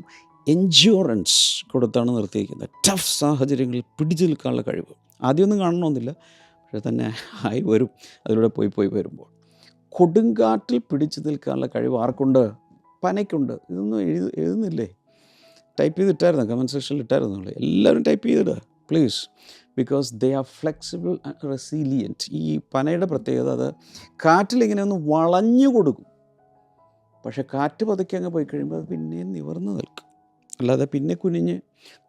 എൻഡ്യൂറൻസ് കൊടുത്താണ് നിർത്തിയിരിക്കുന്നത്. ടഫ് സാഹചര്യങ്ങളിൽ പിടിച്ചു നിൽക്കാനുള്ള കഴിവ്. ആദ്യമൊന്നും കാണണമെന്നില്ല, പക്ഷേ തന്നെ ആയി വരും, അതിലൂടെ പോയി വരുമ്പോൾ. കൊടുങ്കാറ്റിൽ പിടിച്ചു നിൽക്കാനുള്ള കഴിവ് ആർക്കുണ്ട്? പനയ്ക്കുണ്ട്. ഇതൊന്നും എഴുതുന്നില്ലേ? ടൈപ്പ് ചെയ്തിട്ടായിരുന്നു, കമൻറ്റ് സെക്ഷനിൽ ഇട്ടായിരുന്നു. എല്ലാവരും ടൈപ്പ് ചെയ്തിടുക please. Because they are flexible and resilient. ഈ പനയുടെ പ്രത്യേകത, അത് കാറ്റിലിങ്ങനെ ഒന്ന് വളഞ്ഞു കൊടുക്കും, പക്ഷേ കാറ്റ് പതുക്കെ അങ്ങ് പോയി കഴിയുമ്പോൾ അത് പിന്നെയും നിവർന്ന് നിൽക്കും. അല്ലാതെ പിന്നെ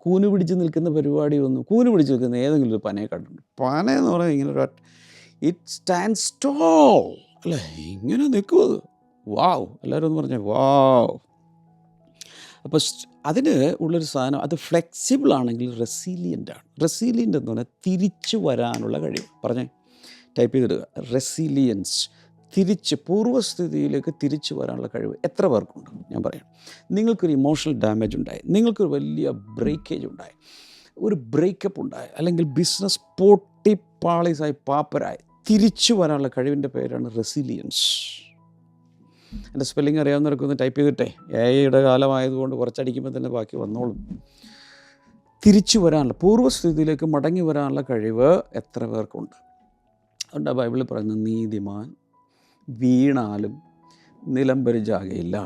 കൂന് പിടിച്ച് നിൽക്കുന്ന പരിപാടിയൊന്നും, കൂന് പിടിച്ച് നിൽക്കുന്ന ഏതെങ്കിലും ഒരു പനയെ കണ്ടിട്ടുണ്ട്? പന എന്ന് പറയുന്നത് ഇങ്ങനെ ഒരു ഇറ്റ് സ്റ്റാൻഡ്സ് ടോൾ അല്ലേ, ഇങ്ങനെ നിൽക്കും അത്. വാവ്, എല്ലാവരും ഒന്ന് പറഞ്ഞേ വാവ്. അപ്പോൾ അതിന് ഉള്ളൊരു സാധനം, അത് ഫ്ലെക്സിബിൾ ആണെങ്കിൽ റെസീലിയൻ്റ് ആണ്. റെസീലിയൻ്റ് എന്ന് പറഞ്ഞാൽ തിരിച്ചു വരാനുള്ള കഴിവ്. പറഞ്ഞേ, ടൈപ്പ് ചെയ്തിടുക. റെസീലിയൻസ്, പൂർവ്വസ്ഥിതിയിലേക്ക് തിരിച്ചു വരാനുള്ള കഴിവ് എത്ര പേർക്കുണ്ട്? ഞാൻ പറയാം. നിങ്ങൾക്കൊരു ഇമോഷണൽ ഡാമേജ് ഉണ്ടായി, നിങ്ങൾക്കൊരു വലിയ ബ്രേക്കേജ് ഉണ്ടായി, ഒരു ബ്രേക്കപ്പ് ഉണ്ടായി, അല്ലെങ്കിൽ ബിസിനസ് പൊട്ടിപ്പാളീസായി പാപ്പരായി, തിരിച്ചു വരാനുള്ള കഴിവിൻ്റെ പേരാണ് റെസീലിയൻസ്. എൻ്റെ സ്പെല്ലിങ് അറിയാവുന്നവരൊക്കെ ഒന്ന് ടൈപ്പ് ചെയ്തിട്ടേ. എഐയുടെ കാലമായതുകൊണ്ട് കുറച്ചടിക്കുമ്പോൾ തന്നെ ബാക്കി വന്നോളും. തിരിച്ചു വരാനുള്ള, പൂർവ്വസ്ഥിതിയിലേക്ക് മടങ്ങി വരാനുള്ള കഴിവ് എത്ര പേർക്കുണ്ട്? അതുകൊണ്ട് ആ ബൈബിളിൽ പറയുന്നത്, നീതിമാൻ വീണാലും നിലംപരിചാകയില്ല,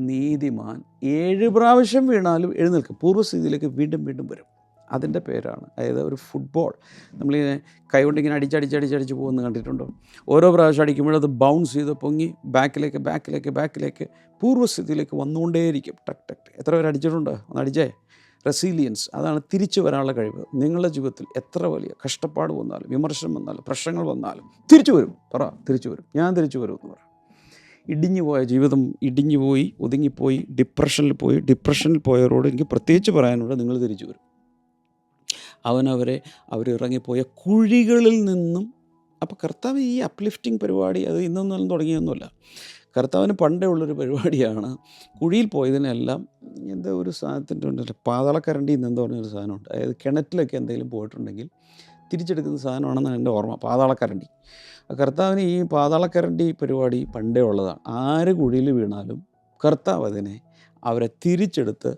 നീതിമാൻ 7 പ്രാവശ്യം വീണാലും എഴുന്നേൽക്കും, പൂർവ്വസ്ഥിതിയിലേക്ക് വീണ്ടും വരും. അതിൻ്റെ പേരാണ്, അതായത് ഒരു ഫുട്ബോൾ നമ്മളിങ്ങനെ കൈകൊണ്ടിങ്ങനെ അടിച്ചടിച്ച് പോകുന്നത് കണ്ടിട്ടുണ്ടോ? ഓരോ പ്രാവശ്യം അടിക്കുമ്പോഴത് ബൗൺസ് ചെയ്ത് പൊങ്ങി ബാക്കിലേക്ക് പൂർവ്വസ്ഥിതിയിലേക്ക് വന്നുകൊണ്ടേയിരിക്കും. ടക്ക്. എത്ര പേര് അടിച്ചിട്ടുണ്ട്? ഒന്ന് അടിച്ചേ. റെസീലിയൻസ്, അതാണ് തിരിച്ചു വരാനുള്ള കഴിവ്. നിങ്ങളുടെ ജീവിതത്തിൽ എത്ര വലിയ കഷ്ടപ്പാട് വന്നാലും, വിമർശനം വന്നാലും, പ്രശ്നങ്ങൾ വന്നാലും തിരിച്ചു വരും. തിരിച്ചു വരും, ഞാൻ തിരിച്ചു വരും എന്ന് പറ. ഇടിഞ്ഞുപോയ ജീവിതം, ഇടിഞ്ഞുപോയി, ഒതുങ്ങിപ്പോയി, ഡിപ്രഷനിൽ പോയവരോട് എനിക്ക് പ്രത്യേകിച്ച് പറയാനുള്ളത്, നിങ്ങൾ തിരിച്ചു വരും. അവരിറങ്ങിപ്പോയ കുഴികളിൽ നിന്നും. അപ്പോൾ കർത്താവ് ഈ അപ്ലിഫ്റ്റിംഗ് പരിപാടി അത് ഇന്നൊന്നും തുടങ്ങിയൊന്നുമല്ല. കർത്താവിന് പണ്ടേ ഉള്ളൊരു പരിപാടിയാണ്. കുഴിയിൽ പോയതിനെല്ലാം എന്താ ഒരു സാധനത്തിൻ്റെ ഉണ്ടല്ലോ, പാതാളക്കരണ്ടി എന്നെന്തോ പറഞ്ഞൊരു സാധനമുണ്ട്. അതായത് കിണറ്റിലൊക്കെ എന്തെങ്കിലും പോയിട്ടുണ്ടെങ്കിൽ തിരിച്ചെടുക്കുന്ന സാധനമാണെന്നാണ് എൻ്റെ ഓർമ്മ, പാതാളക്കരണ്ടി. കർത്താവിന് ഈ പാതാളക്കരണ്ടി പരിപാടി പണ്ടേ ഉള്ളതാണ്. ആര് കുഴിയിൽ വീണാലും കർത്താവ് അവരെ തിരിച്ചെടുത്ത്,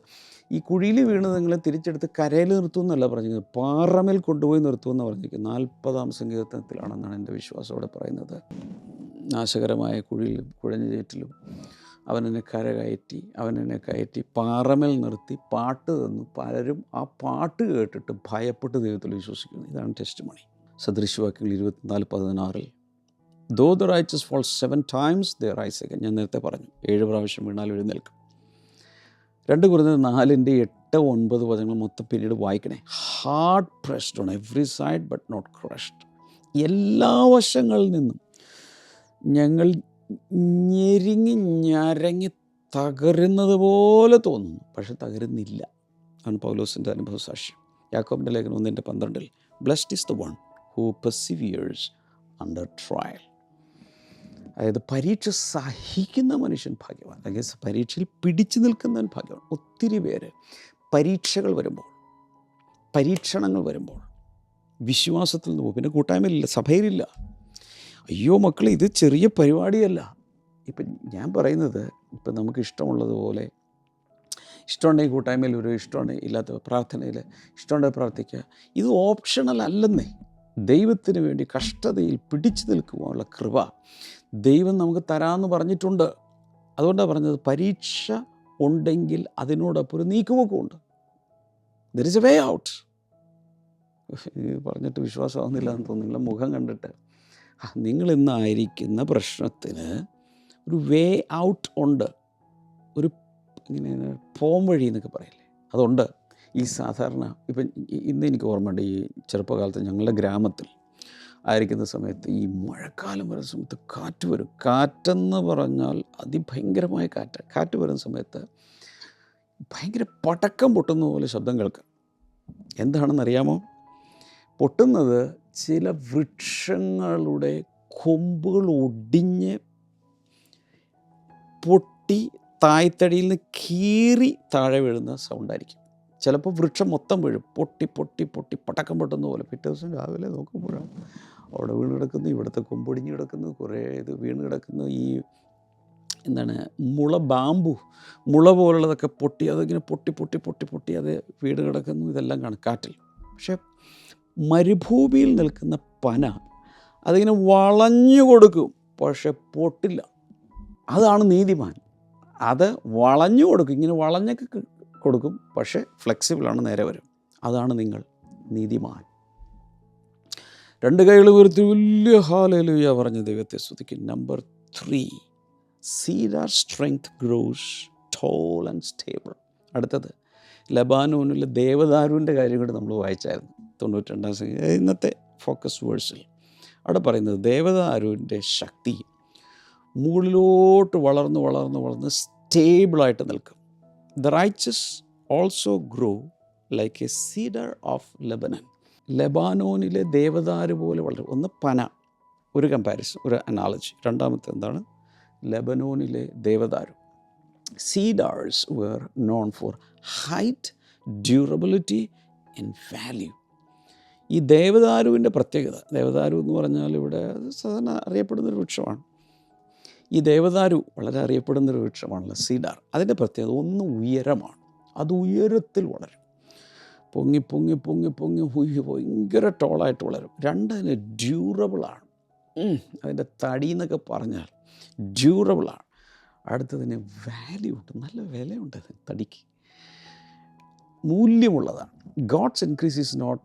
ഈ കുഴിയിൽ വീണ് നിങ്ങളെ തിരിച്ചെടുത്ത് കരയിൽ നിർത്തുമെന്നല്ല പറഞ്ഞത്, പാറമേൽ കൊണ്ടുപോയി നിർത്തുമെന്ന് പറഞ്ഞിരിക്കുന്നത്. 40-ാം സങ്കീർത്തനത്തിലാണെന്നാണ് എൻ്റെ വിശ്വാസം അവിടെ പറയുന്നത്. നാശകരമായ കുഴഞ്ഞ ചേറ്റിലും അവനെന്നെ കയറ്റി പാറമേൽ നിർത്തി പാട്ട് തന്നു. പലരും ആ പാട്ട് കേട്ടിട്ട് ഭയപ്പെട്ട് ദൈവത്തിൽ വിശ്വസിക്കുന്നു. ഇതാണ് ടെസ്റ്റിമണി. സദൃശവാക്യങ്ങൾ 24:16 though the righteous fall 7 times they rise again. ഞാൻ നേരത്തെ പറഞ്ഞു 7 പ്രാവശ്യം വീണാൽ എഴുന്നേൽക്കും. 2 Corinthians 4:8-9 വചനങ്ങൾ മൊത്തം പിന്നീട് വായിക്കണേ. Hard pressed on every side but not crushed. എല്ലാ വശങ്ങളിൽ നിന്നും ഞങ്ങൾ ഞരങ്ങി തകരുന്നത് പോലെ തോന്നുന്നു, പക്ഷെ തകരുന്നില്ല. ആണ് പൗലോസിൻ്റെ അനുഭവ സാക്ഷ്യം. യാക്കോബിൻ്റെ ലേഖനം 1:12 blessed is the one who perseveres under trial. അതായത് പരീക്ഷ സഹിക്കുന്ന മനുഷ്യൻ ഭാഗ്യവാൻ, അല്ലെങ്കിൽ പരീക്ഷയിൽ പിടിച്ചു നിൽക്കുന്നവൻ ഭാഗ്യവാൻ. ഒത്തിരി പേര് പരീക്ഷണങ്ങൾ വരുമ്പോൾ വിശ്വാസത്തിൽ നിന്ന് പോകും. പിന്നെ കൂട്ടായ്മയിലില്ല, സഭയിലില്ല. അയ്യോ മക്കളെ, ഇത് ചെറിയ പരിപാടിയല്ല. ഇപ്പം ഞാൻ പറയുന്നത്, ഇപ്പം നമുക്ക് ഇഷ്ടമുള്ളതുപോലെ, ഇഷ്ടമുണ്ടെങ്കിൽ കൂട്ടായ്മയിൽ ഒരു, ഇഷ്ടമുണ്ടെങ്കിൽ ഇല്ലാത്ത പ്രാർത്ഥനയിൽ, ഇഷ്ടമുണ്ടെങ്കിൽ പ്രാർത്ഥിക്കുക. ഇത് ഓപ്ഷണൽ അല്ലെന്നേ. ദൈവത്തിന് വേണ്ടി കഷ്ടതയിൽ പിടിച്ചു നിൽക്കുവാനുള്ള കൃപ ദൈവം നമുക്ക് തരാമെന്ന് പറഞ്ഞിട്ടുണ്ട്. അതുകൊണ്ടാണ് പറഞ്ഞത്, പരീക്ഷ ഉണ്ടെങ്കിൽ അതിനോടൊപ്പം ഒരു നീക്കുപോക്കുമുണ്ട്. There is a way out. പറഞ്ഞിട്ട് വിശ്വാസമാകുന്നില്ല എന്ന് തോന്നുന്നു. നിങ്ങളുടെ മുഖം കണ്ടിട്ട് നിങ്ങളിന്നായിരിക്കുന്ന പ്രശ്നത്തിന് ഒരു വേ ഔട്ട് ഉണ്ട്. ഒരു ഇങ്ങനെ പോം വഴി എന്നൊക്കെ പറയില്ലേ, അതുണ്ട്. ഈ സാധാരണ ഇപ്പം ഇന്ന് എനിക്ക് ഓർമ്മയുണ്ട്, ഈ ചെറുപ്പകാലത്ത് ഞങ്ങളുടെ ഗ്രാമത്തിൽ ആയിരിക്കുന്ന സമയത്ത് ഈ മഴക്കാലം വരുന്ന സമയത്ത് കാറ്റ് വരും. കാറ്റെന്ന് പറഞ്ഞാൽ അതിഭയങ്കരമായ കാറ്റ് വരുന്ന സമയത്ത് ഭയങ്കര പടക്കം പൊട്ടുന്ന പോലെ ശബ്ദം കേൾക്കാം. എന്താണെന്നറിയാമോ? പൊട്ടുന്നത് ചില വൃക്ഷങ്ങളുടെ കൊമ്പുകൾ ഒടിഞ്ഞ് പൊട്ടി തായ്തടിയിൽ നിന്ന് കീറി താഴെ വീഴുന്ന സൗണ്ടായിരിക്കും. ചിലപ്പോൾ വൃക്ഷം മൊത്തം വീഴും, പൊട്ടി പൊട്ടി പൊട്ടി പടക്കം പൊട്ടുന്ന പോലെ. പിറ്റേ ദിവസം രാവിലെ നോക്കുമ്പോഴാണ് അവിടെ വീണ് കിടക്കുന്നു, ഇവിടുത്തെ കൊമ്പൊടിഞ്ഞ് കിടക്കുന്നു, കുറേ ഇത് വീണ് കിടക്കുന്നു. ഈ എന്താണ് മുള പോലുള്ളതൊക്കെ പൊട്ടി, അതിങ്ങനെ പൊട്ടി പൊട്ടി പൊട്ടി പൊട്ടി അത് വീട് കിടക്കുന്നു. ഇതെല്ലാം കാണും കാറ്റിൽ. പക്ഷെ മരുഭൂമിയിൽ നിൽക്കുന്ന പന അതിങ്ങനെ വളഞ്ഞു കൊടുക്കും, പക്ഷെ പൊട്ടില്ല. അതാണ് നീതിമാൻ. അത് വളഞ്ഞു കൊടുക്കും, ഇങ്ങനെ വളഞ്ഞൊക്കെ കൊടുക്കും, പക്ഷേ ഫ്ലെക്സിബിളാണ്, നേരെ വരും. അതാണ് നിങ്ങൾ നീതിമാൻ. 2 കൈകൾ ഉയർത്തി വലിയ ഹല്ലേലൂയ പറഞ്ഞ് ദൈവത്തെ സ്തുതിക്കും. Number 3, cedar strength gross tall and stable. അടുത്തത് ലബാനോനിലെ ദേവദാരുവിൻ്റെ കാര്യം കൂടി നമ്മൾ വായിച്ചായിരുന്നു 92-ാം സംഖ്യ, ഇന്നത്തെ ഫോക്കസ് വേഴ്സിൽ. അവിടെ പറയുന്നത് ദേവദാരുവിൻ്റെ ശക്തി മുകളിലോട്ട് വളർന്ന് സ്റ്റേബിളായിട്ട് നിൽക്കും. The righteous also grow like a cedar of Lebanon. ലെബാനോനിലെ ദേവദാരു പോലെ വളരും. ഒന്ന് പന, ഒരു കമ്പാരിസൺ, ഒരു അനാലജി. രണ്ടാമത്തെ എന്താണ്? ലെബനോനിലെ ദേവദാരു. Cedars were known for height, durability and value. ഈ ദേവദാരുവിൻ്റെ പ്രത്യേകത, ദേവദാരു എന്ന് പറഞ്ഞാൽ ഇവിടെ സാധാരണ അറിയപ്പെടുന്നൊരു വൃക്ഷമാണ്. ഈ ദേവദാരു വളരെ അറിയപ്പെടുന്നൊരു വൃക്ഷമാണല്ലോ, സീഡാർ. അതിൻ്റെ പ്രത്യേകത ഒന്ന് ഉയരമാണ്. അത് ഉയരത്തിൽ വളരും, പൊങ്ങി പൊങ്ങി പൊങ്ങി പൊങ്ങി ഭയങ്കര ടോളായിട്ട് വളരും. 2, അതിന് ഡ്യൂറബിളാണ്. അതിൻ്റെ തടി എന്നൊക്കെ പറഞ്ഞാൽ ഡ്യൂറബിളാണ്. അടുത്തതിന് വാല്യൂ ഉണ്ട്, നല്ല വിലയുണ്ട് അതിന്, തടിക്ക് മൂല്യമുള്ളതാണ്. God's increase is not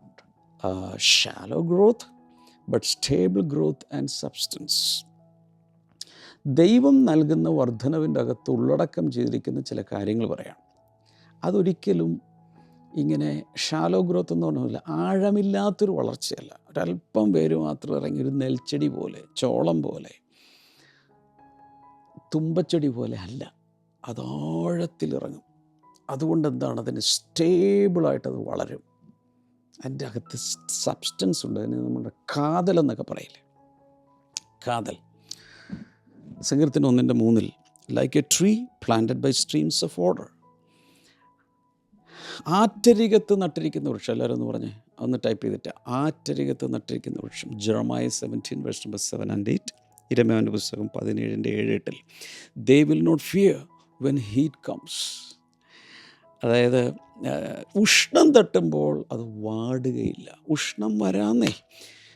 shallow growth but stable growth and substance. ദൈവം നൽകുന്ന വർധനവിൻ്റെ അകത്ത് ഉള്ളടക്കം ചെയ്തിരിക്കുന്ന ചില കാര്യങ്ങൾ പറയാം. അതൊരിക്കലും ഇങ്ങനെ ഷാലോ ഗ്രോത്ത് എന്ന് പറഞ്ഞില്ല, ആഴമില്ലാത്തൊരു വളർച്ചയല്ല. ഒരല്പം പേര് മാത്രം ഇറങ്ങി ഒരു നെൽച്ചെടി പോലെ, ചോളം പോലെ, തുമ്പച്ചെടി പോലെ അല്ല, അത് ആഴത്തിലിറങ്ങും. അതുകൊണ്ട് എന്താണ്, അതിന് സ്റ്റേബിളായിട്ടത് വളരും. അതിൻ്റെ അകത്ത് സബ്സ്റ്റൻസ് ഉണ്ട്. അതിന് നമ്മുടെ കാതലെന്നൊക്കെ പറയില്ലേ, കാതൽ. സങ്കീർത്തനം 1:3 like a tree planted by streams of water. ആറ്റരികത്ത് നട്ടിരിക്കുന്ന വൃക്ഷം. എല്ലാവരും ഒന്ന് പറഞ്ഞേ, ഒന്ന് ടൈപ്പ് ചെയ്തിട്ട്. ആറ്റരികത്ത് നട്ടിരിക്കുന്ന വൃക്ഷം. ജെറമയ 17:7-8. ഇരമ്യാവിൻ്റെ പുസ്തകം 17:7-8. They will not fear when heat comes. അതായത് ഉഷ്ണം തട്ടുമ്പോൾ അത് വാടുകയില്ല. ഉഷ്ണം വരാന്നേ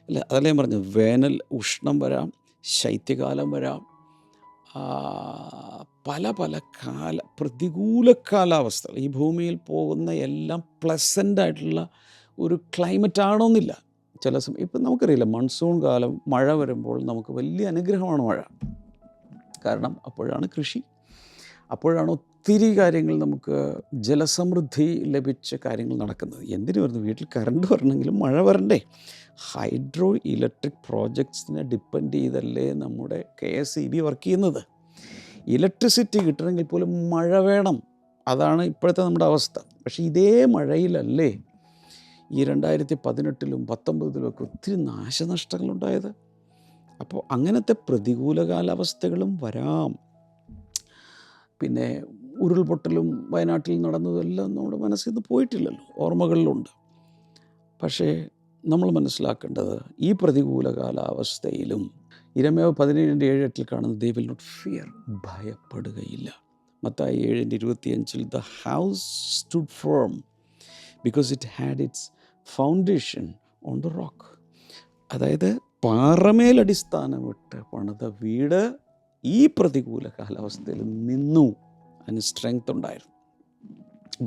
അല്ല, അതല്ലേ ഞാൻ പറഞ്ഞു, വേനൽ ഉഷ്ണം വരാം, ശൈത്യകാലം വരാം, പല പല പ്രതികൂല കാലാവസ്ഥകൾ. ഈ ഭൂമിയിൽ പോകുന്ന എല്ലാം പ്ലസൻ്റായിട്ടുള്ള ഒരു ക്ലൈമറ്റ് ആണോന്നില്ല. ചില സമയം ഇപ്പം നമുക്കറിയില്ല, മൺസൂൺ കാലം മഴ വരുമ്പോൾ നമുക്ക് വലിയ അനുഗ്രഹമാണ് മഴ. കാരണം അപ്പോഴാണ് കൃഷി, അപ്പോഴാണ് ഒത്തിരി കാര്യങ്ങൾ, നമുക്ക് ജലസമൃദ്ധി ലഭിച്ച കാര്യങ്ങൾ നടക്കുന്നത്. എന്തിനു വരുന്നു? വീട്ടിൽ കറണ്ട് വരണമെങ്കിലും മഴ വരണ്ടേ? ഹൈഡ്രോ ഇലക്ട്രിക് പ്രോജക്ട്സിനെ ഡിപ്പെൻഡ് ചെയ്തല്ലേ നമ്മുടെ KSEB വർക്ക് ചെയ്യുന്നത്. ഇലക്ട്രിസിറ്റി കിട്ടണമെങ്കിൽ പോലും മഴ വേണം. അതാണ് ഇപ്പോഴത്തെ നമ്മുടെ അവസ്ഥ. പക്ഷേ ഇതേ മഴയിലല്ലേ ഈ 2018-ലും 2019-ലും ഒത്തിരി നാശനഷ്ടങ്ങളുണ്ടായത്. അപ്പോൾ അങ്ങനത്തെ പ്രതികൂല കാലാവസ്ഥകളും വരാം. പിന്നെ ഉരുൾപൊട്ടലും വയനാട്ടിൽ നടന്നതെല്ലാം നമ്മുടെ മനസ്സിൽ നിന്ന് പോയിട്ടില്ലല്ലോ, ഓർമ്മകളിലുണ്ട്. പക്ഷേ നമ്മൾ മനസ്സിലാക്കേണ്ടത്, ഈ പ്രതികൂല കാലാവസ്ഥയിലും ഇരമ്യാവ് 17:7-8 കാണുന്നത് ദേ വിൽ നോട്ട് ഫിയർ, ഭയപ്പെടുകയില്ല. മത്തായി 7:25 the house stood firm because it had its foundation on the rock. അതായത് പാറമേലടിസ്ഥാനമിട്ട് പണിത വീട് ഈ പ്രതികൂല കാലാവസ്ഥയിൽ നിന്നു. അതിന് സ്ട്രെങ്ത് ഉണ്ടായിരുന്നു.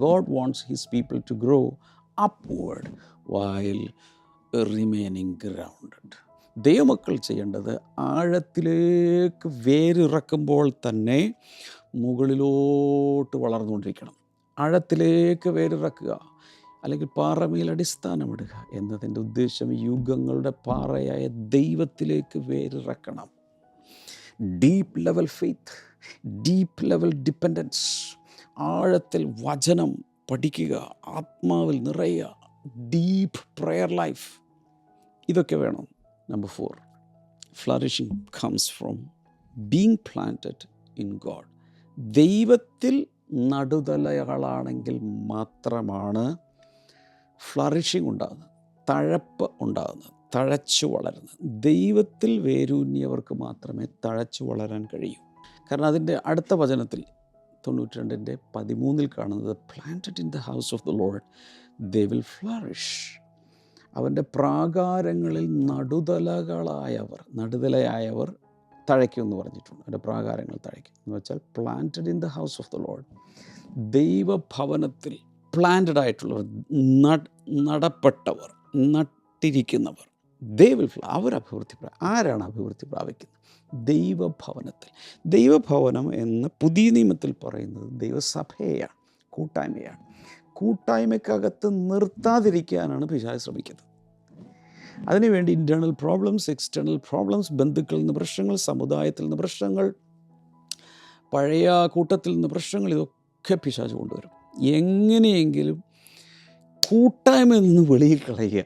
God wants his people to grow upward while remaining grounded. ദൈവമക്കൾ ചെയ്യേണ്ടത് ആഴത്തിലേക്ക് വേരിറക്കുമ്പോൾ തന്നെ മുകളിലോട്ട് വളർന്നുകൊണ്ടിരിക്കണം. ആഴത്തിലേക്ക് വേരിറക്കുക, അല്ലെങ്കിൽ പാറമേൽ അടിസ്ഥാനമിടുക എന്നതിൻ്റെ ഉദ്ദേശം യുഗങ്ങളുടെ പാറയായ ദൈവത്തിലേക്ക് വേരിറക്കണം. Deep level faith, deep level dependence, ആഴത്തിൽ വചനം പഠിക്കുക, ആത്മാവിൽ നിറയുക, ഡീപ്പ് പ്രെയർ ലൈഫ്, ഇതൊക്കെ വേണം. Number 4, flourishing comes from being planted in God. ദൈവത്തിൽ നടുതലകളാണെങ്കിൽ മാത്രമാണ് ഫ്ലറിഷിംഗ് ഉണ്ടാകുന്നത്, തഴപ്പ് ഉണ്ടാകുന്നത്, തഴച്ചു വളരുന്നത്. ദൈവത്തിൽ വേരൂന്നിയവർക്ക് മാത്രമേ തഴച്ചു വളരാൻ കഴിയൂ. കാരണം അതിൻ്റെ അടുത്ത വചനത്തിൽ 92:13 കാണുന്നത്, planted in the house of the Lord they will flourish. അവൻ്റെ പ്രാകാരങ്ങളിൽ നടുതലയായവർ തഴയ്ക്കും എന്ന് പറഞ്ഞിട്ടുണ്ട്. അവൻ്റെ പ്രാകാരങ്ങൾ തഴയ്ക്കും എന്ന് വെച്ചാൽ planted in the house of the Lord, ദൈവഭവനത്തിൽ പ്ലാന്റഡ് ആയിട്ടുള്ളവർ, നടപ്പെട്ടവർ, നട്ടിരിക്കുന്നവർ, ദേ വിൽ ഫ്ലോ. അവർ അഭിവൃദ്ധി ആരാണ് അഭിവൃദ്ധി പ്രാപിക്കുന്നത്? ദൈവഭവനത്തിൽ. ദൈവഭവനം എന്ന് പുതിയ നിയമത്തിൽ പറയുന്നത് ദൈവസഭയെയാണ്, കൂട്ടായ്മയാണ്. കൂട്ടായ്മയ്ക്കകത്ത് നിർത്താതിരിക്കാനാണ് പിശാച് ശ്രമിക്കുന്നത്. അതിനുവേണ്ടി ഇൻറ്റേർണൽ പ്രോബ്ലംസ്, എക്സ്റ്റേണൽ പ്രോബ്ലംസ്, ബന്ധുക്കളിൽ നിന്ന് പ്രശ്നങ്ങൾ, സമുദായത്തിൽ നിന്ന് പ്രശ്നങ്ങൾ, പഴയ കൂട്ടത്തിൽ നിന്ന് പ്രശ്നങ്ങൾ, ഇതൊക്കെ പിശാച് കൊണ്ടുവരും. എങ്ങനെയെങ്കിലും കൂട്ടായ്മയിൽ നിന്ന് വെളിയിൽ കളയുക.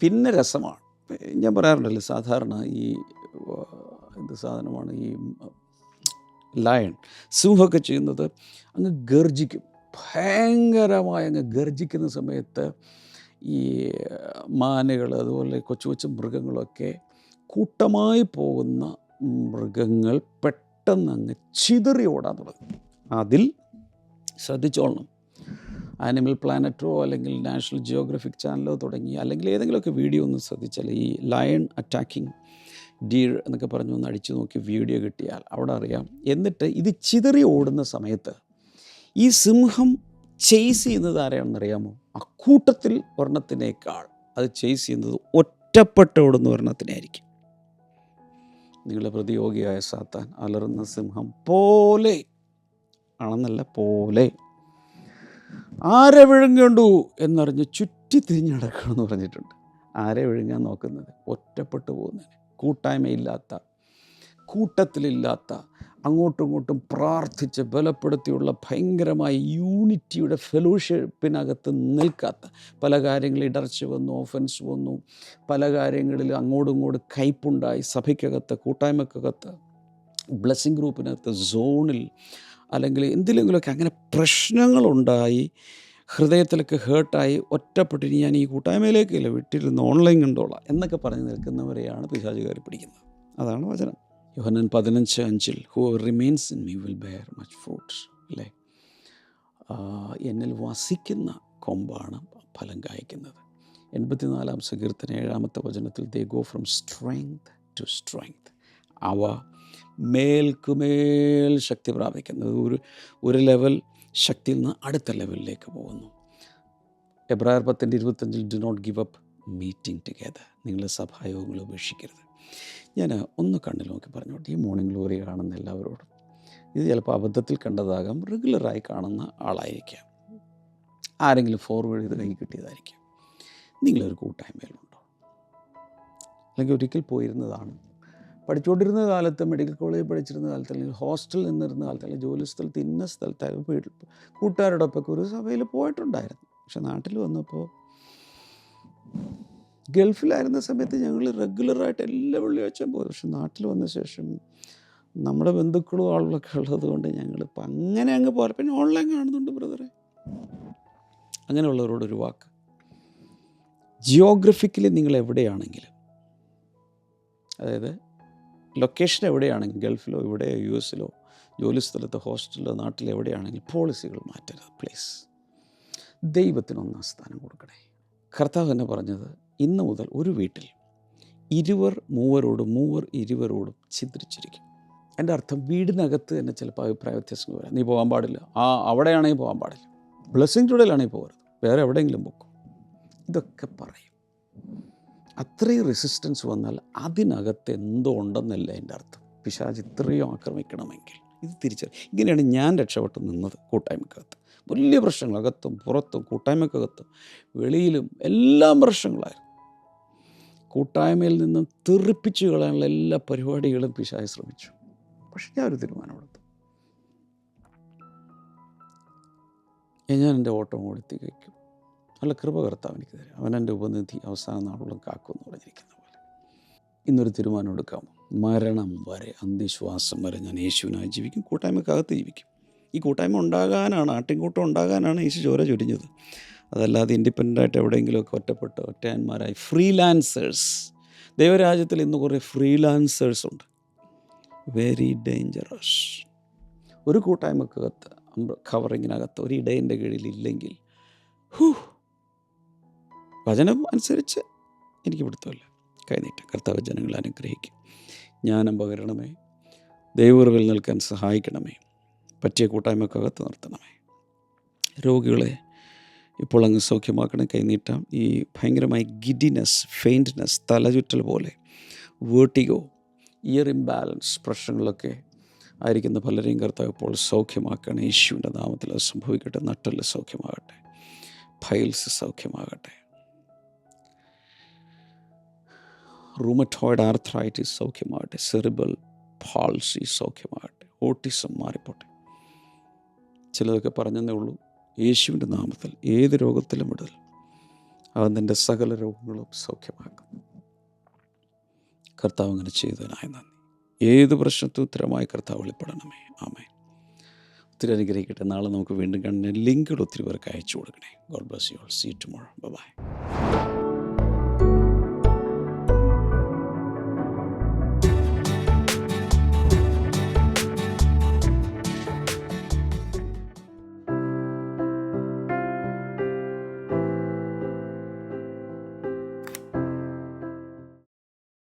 പിന്നെ രസമാണ്. ഞാൻ പറയാറുണ്ടല്ലോ, സാധാരണ ഈ എന്ത് സാധനമാണ് ഈ ലയൺ, സിംഹമൊക്കെ ചെയ്യുന്നത് അങ്ങ് ഗർജിക്കും. ഭയങ്കരമായി അങ്ങ് ഗർജിക്കുന്ന സമയത്ത് ഈ മാനുകൾ, അതുപോലെ കൊച്ചു കൊച്ചു മൃഗങ്ങളൊക്കെ, കൂട്ടമായി പോകുന്ന മൃഗങ്ങൾ പെട്ടെന്ന് അങ്ങ് ചിതറി ഓടാൻ തുടങ്ങും. അതിൽ ശ്രദ്ധിച്ചോളണം. ആനിമൽ പ്ലാനറ്റോ അല്ലെങ്കിൽ നാഷണൽ ജിയോഗ്രഫിക് ചാനലോ തുടങ്ങി, അല്ലെങ്കിൽ ഏതെങ്കിലുമൊക്കെ വീഡിയോ ഒന്ന് ശ്രദ്ധിച്ചാൽ, ഈ ലയൺ അറ്റാക്കിങ് ഡീർ എന്നൊക്കെ പറഞ്ഞു ഒന്ന് അടിച്ചു നോക്കി വീഡിയോ കിട്ടിയാൽ അവിടെ അറിയാം. എന്നിട്ട് ഇത് ചിതറി ഓടുന്ന സമയത്ത് ഈ സിംഹം ചേസ് ചെയ്യുന്നത് ആരെയാണെന്നറിയാമോ? അക്കൂട്ടത്തിൽ ഒരെണ്ണത്തിനേക്കാൾ അത് ചേസ് ചെയ്യുന്നത് ഒറ്റപ്പെട്ട് ഓടുന്ന ഒരെണ്ണത്തിനെ ആയിരിക്കും. നിങ്ങളുടെ പ്രതിയോഗിയായ സാത്താൻ അലറുന്ന സിംഹം പോലെ ആണെന്നല്ല, പോലെ ആരെ വിഴുങ്ങണ്ടു എന്നറിഞ്ഞ് ചുറ്റി തിരിഞ്ഞ് നടക്കണമെന്ന് പറഞ്ഞിട്ടുണ്ട്. ആരെ വിഴുങ്ങാൻ നോക്കുന്നത്? ഒറ്റപ്പെട്ടു പോകുന്നതിന്, കൂട്ടായ്മയില്ലാത്ത, കൂട്ടത്തിലില്ലാത്ത, അങ്ങോട്ടും ഇങ്ങോട്ടും പ്രാർത്ഥിച്ച് ബലപ്പെടുത്തിയുള്ള ഭയങ്കരമായ യൂണിറ്റിയുടെ ഫെലോഷിപ്പിനകത്ത് നിൽക്കാത്ത, പല കാര്യങ്ങളിൽ ഇടർച്ച വന്നു, ഓഫൻസ് വന്നു, പല കാര്യങ്ങളിൽ അങ്ങോട്ടും ഇങ്ങോട്ടും കയ്പുണ്ടായി, സഭയ്ക്കകത്ത്, കൂട്ടായ്മക്കകത്ത്, ബ്ലെസ്സിങ് ഗ്രൂപ്പിനകത്ത്, സോണിൽ, അല്ലെങ്കിൽ എന്തിലെങ്കിലുമൊക്കെ അങ്ങനെ പ്രശ്നങ്ങളുണ്ടായി, ഹൃദയത്തിലൊക്കെ ഹേർട്ടായി, ഒറ്റപ്പെട്ടിട്ട് ഞാൻ ഈ കൂട്ടായ്മയിലേക്കില്ല, വിട്ടിരുന്ന് ഓൺലൈൻ കണ്ടോളാം എന്നൊക്കെ പറഞ്ഞ് നിൽക്കുന്നവരെയാണ് പിശാച് കയറി പിടിക്കുന്നത്. അതാണ് വചനം. യോഹന്നാൻ 15:5 whoever remains in me will bear much fruits. അല്ലേ? എന്നിൽ വസിക്കുന്ന കൊമ്പാണ് ഫലം കായ്ക്കുന്നത്. 84-ാം സങ്കീർത്തനം 7-ാമത്തെ വചനത്തിൽ they go from strength to strength. അവ മേൽക്കുമേൽ ശക്തി പ്രാപിക്കുന്നത്, ഒരു ലെവൽ ശക്തിയിൽ നിന്ന് അടുത്ത ലെവലിലേക്ക് പോകുന്നു. എബ്രായർ 10:25 do not give up meeting together. നിങ്ങളുടെ സഭായോഗങ്ങൾ ഉപേക്ഷിക്കരുത്. ഞാൻ ഒന്ന് കണ്ണിൽ നോക്കി പറഞ്ഞോട്ടെ, ഈ മോർണിംഗ് ഗ്ലോറി കാണുന്ന എല്ലാവരോടും, ഇത് ചിലപ്പോൾ അബദ്ധത്തിൽ കണ്ടതാകാം, റെഗുലറായി കാണുന്ന ആളായിരിക്കാം, ആരെങ്കിലും ഫോർവേഡ് ചെയ്ത് കൈ കിട്ടിയതായിരിക്കാം. നിങ്ങളൊരു കൂട്ടായ്മയിലുണ്ടോ? അല്ലെങ്കിൽ ഒരിക്കൽ പോയിരുന്നതാണ്, പഠിച്ചുകൊണ്ടിരുന്ന കാലത്ത്, മെഡിക്കൽ കോളേജിൽ പഠിച്ചിരുന്ന കാലത്ത്, അല്ലെങ്കിൽ ഹോസ്റ്റലിൽ നിന്നിരുന്ന കാലത്ത്, അല്ലെങ്കിൽ ജോലി സ്ഥലത്ത്, ഇന്ന സ്ഥലത്ത്, വീട്ടിൽ കൂട്ടുകാരോടൊപ്പം ഒരു സഭയിൽ പോയിട്ടുണ്ടായിരുന്നു. പക്ഷെ നാട്ടിൽ വന്നപ്പോൾ, ഗൾഫിലായിരുന്ന സമയത്ത് ഞങ്ങൾ റെഗുലറായിട്ട് എല്ലാ വെള്ളിയാഴ്ചയും പോകും. പക്ഷെ നാട്ടിൽ വന്ന ശേഷം നമ്മുടെ ബന്ധുക്കളും ആളുകളൊക്കെ ഉള്ളത് കൊണ്ട് ഞങ്ങളിപ്പോൾ അങ്ങനെ അങ്ങ് പോരാ. പിന്നെ ഓൺലൈൻ കാണുന്നുണ്ട് ബ്രദറെ. അങ്ങനെയുള്ളവരോടൊരു വാക്ക്, ജിയോഗ്രഫിക്കലി നിങ്ങൾ എവിടെയാണെങ്കിലും, അതായത് ലൊക്കേഷൻ എവിടെയാണെങ്കിൽ, ഗൾഫിലോ ഇവിടെയോ യു എസിലോ, ജോലി സ്ഥലത്ത്, ഹോസ്റ്റലിലോ, നാട്ടിൽ എവിടെയാണെങ്കിൽ പോളിസികൾ മാറ്റരുത് പ്ലീസ്. ദൈവത്തിന് ഒന്നാം സ്ഥാനം കൊടുക്കണേ. കർത്താവ് തന്നെ പറഞ്ഞത്, ഇന്ന് മുതൽ ഒരു വീട്ടിൽ 2 3 20 ചിത്രിച്ചിരിക്കും. എൻ്റെ അർത്ഥം, വീടിനകത്ത് തന്നെ ചിലപ്പോൾ അഭിപ്രായ വ്യത്യാസങ്ങൾ വരാം. നീ പോകാൻ പാടില്ല, അവിടെയാണെങ്കിൽ പോകാൻ പാടില്ല, ബ്ലെസ്സിങ് ടുഡേയിലാണെങ്കിൽ പോകരുത്, വേറെ എവിടെയെങ്കിലും പോക്കും, ഇതൊക്കെ പറയും. അത്രയും റെസിസ്റ്റൻസ് വന്നാൽ അതിനകത്ത് എന്തോ ഉണ്ടെന്നല്ല എൻ്റെ അർത്ഥം. പിശാച് ഇത്രയും ആക്രമിക്കണമെങ്കിൽ ഇത് തിരിച്ചറിയും. ഇങ്ങനെയാണ് ഞാൻ രക്ഷപ്പെട്ട് നിന്നത്. കൂട്ടായ്മക്കകത്ത് വലിയ പ്രശ്നങ്ങൾ, അകത്തും പുറത്തും, കൂട്ടായ്മക്കകത്തും വെളിയിലും എല്ലാം പ്രശ്നങ്ങളായിരുന്നു. കൂട്ടായ്മയിൽ നിന്നും തെറിപ്പിച്ച് കളയാനുള്ള എല്ലാ പരിപാടികളും പിശാച് ശ്രമിച്ചു. പക്ഷെ ഞാൻ ഒരു തീരുമാനമെടുത്തു, ഞാൻ എൻ്റെ ഓട്ടം ഓടി തികയ്ക്കും. നല്ല കൃപ കർത്താവ് എനിക്ക് തരും. അവൻ എൻ്റെ ഉപനിധി അവസാന നാളോളം കാക്കുമെന്ന് പറഞ്ഞിരിക്കുന്ന പോലെ ഇന്നൊരു തീരുമാനം എടുക്കാം. മരണം വരെ, അന്ത്യശ്വാസം വരെ ഞാൻ യേശുവിനായി ജീവിക്കും, കൂട്ടായ്മക്കകത്ത് ജീവിക്കും. ഈ കൂട്ടായ്മ ഉണ്ടാകാനാണ്, ആട്ടിൻകൂട്ടം ഉണ്ടാകാനാണ് യേശു ചോര ചൊരിഞ്ഞത്. അതല്ലാതെ ഇൻഡിപെൻഡൻ്റായിട്ട് എവിടെയെങ്കിലുമൊക്കെ ഒറ്റയാന്മാരായി ഫ്രീലാൻസേഴ്സ്. ദൈവരാജ്യത്തിൽ ഇന്ന് കുറേ ഫ്രീലാൻസേഴ്സ് ഉണ്ട്. Very dangerous. ഒരു കൂട്ടായ്മക്കകത്ത് കവറിങ്ങിനകത്ത് ഒരു ഇടയൻ്റെ കീഴിലില്ലെങ്കിൽ വചനം അനുസരിച്ച് എനിക്ക് പിടുത്തമില്ല. കൈനീട്ടം. കർത്താവ് ജനങ്ങളെ അനുഗ്രഹിക്കും. ജ്ഞാനം പകരണമേ, ദൈവകൃപയിൽ നിൽക്കാൻ സഹായിക്കണമേ, പറ്റിയ കൂട്ടായ്മക്കകത്ത് നിർത്തണമേ. രോഗികളെ ഇപ്പോൾ അങ്ങ് സൗഖ്യമാക്കണേ. കൈനീട്ടാം. ഈ ഭയങ്കരമായ ഗിഡിനെസ്, ഫെയിൻറ്റ്നെസ്, തലചുറ്റൽ പോലെ, വേർട്ടിഗോ, ഇയർ ഇംബാലൻസ് പ്രശ്നങ്ങളൊക്കെ ആയിരിക്കുന്ന പലരെയും കർത്താവ് ഇപ്പോൾ സൗഖ്യമാക്കണേ. യേശുവിൻ്റെ നാമത്തിൽ അത് സംഭവിക്കട്ടെ. നട്ടെല്ല് സൗഖ്യമാകട്ടെ, ഫൈൽസ് സൗഖ്യമാകട്ടെ, റൂമറ്റോയിഡ് ആർത്രൈറ്റിസ് സൗഖ്യമാകട്ടെ, സെറിബൽ പാൾസി സൗഖ്യമാകട്ടെ, ഓട്ടിസം മാറിപ്പോട്ടെ. ചിലതൊക്കെ പറഞ്ഞതേ ഉള്ളൂ. യേശുവിൻ്റെ നാമത്തിൽ ഏത് രോഗത്തിലും വിടൽ. അവൻ നിൻ്റെ സകല രോഗങ്ങളും സൗഖ്യമാക്കും. കർത്താവ് അങ്ങനെ ചെയ്തതിനായി നന്ദി. ഏത് പ്രശ്നത്തും ഉത്തരമായി കർത്താവ് വെളിപ്പെടണമേ. ആമേൻ. ഒത്തിരി അനുഗ്രഹിക്കട്ടെ. നാളെ നമുക്ക് വീണ്ടും കാണുന്ന ലിങ്കുകൾ ഒത്തിരി പേർക്ക് അയച്ചു കൊടുക്കണേ. God bless you all. See tomorrow. By.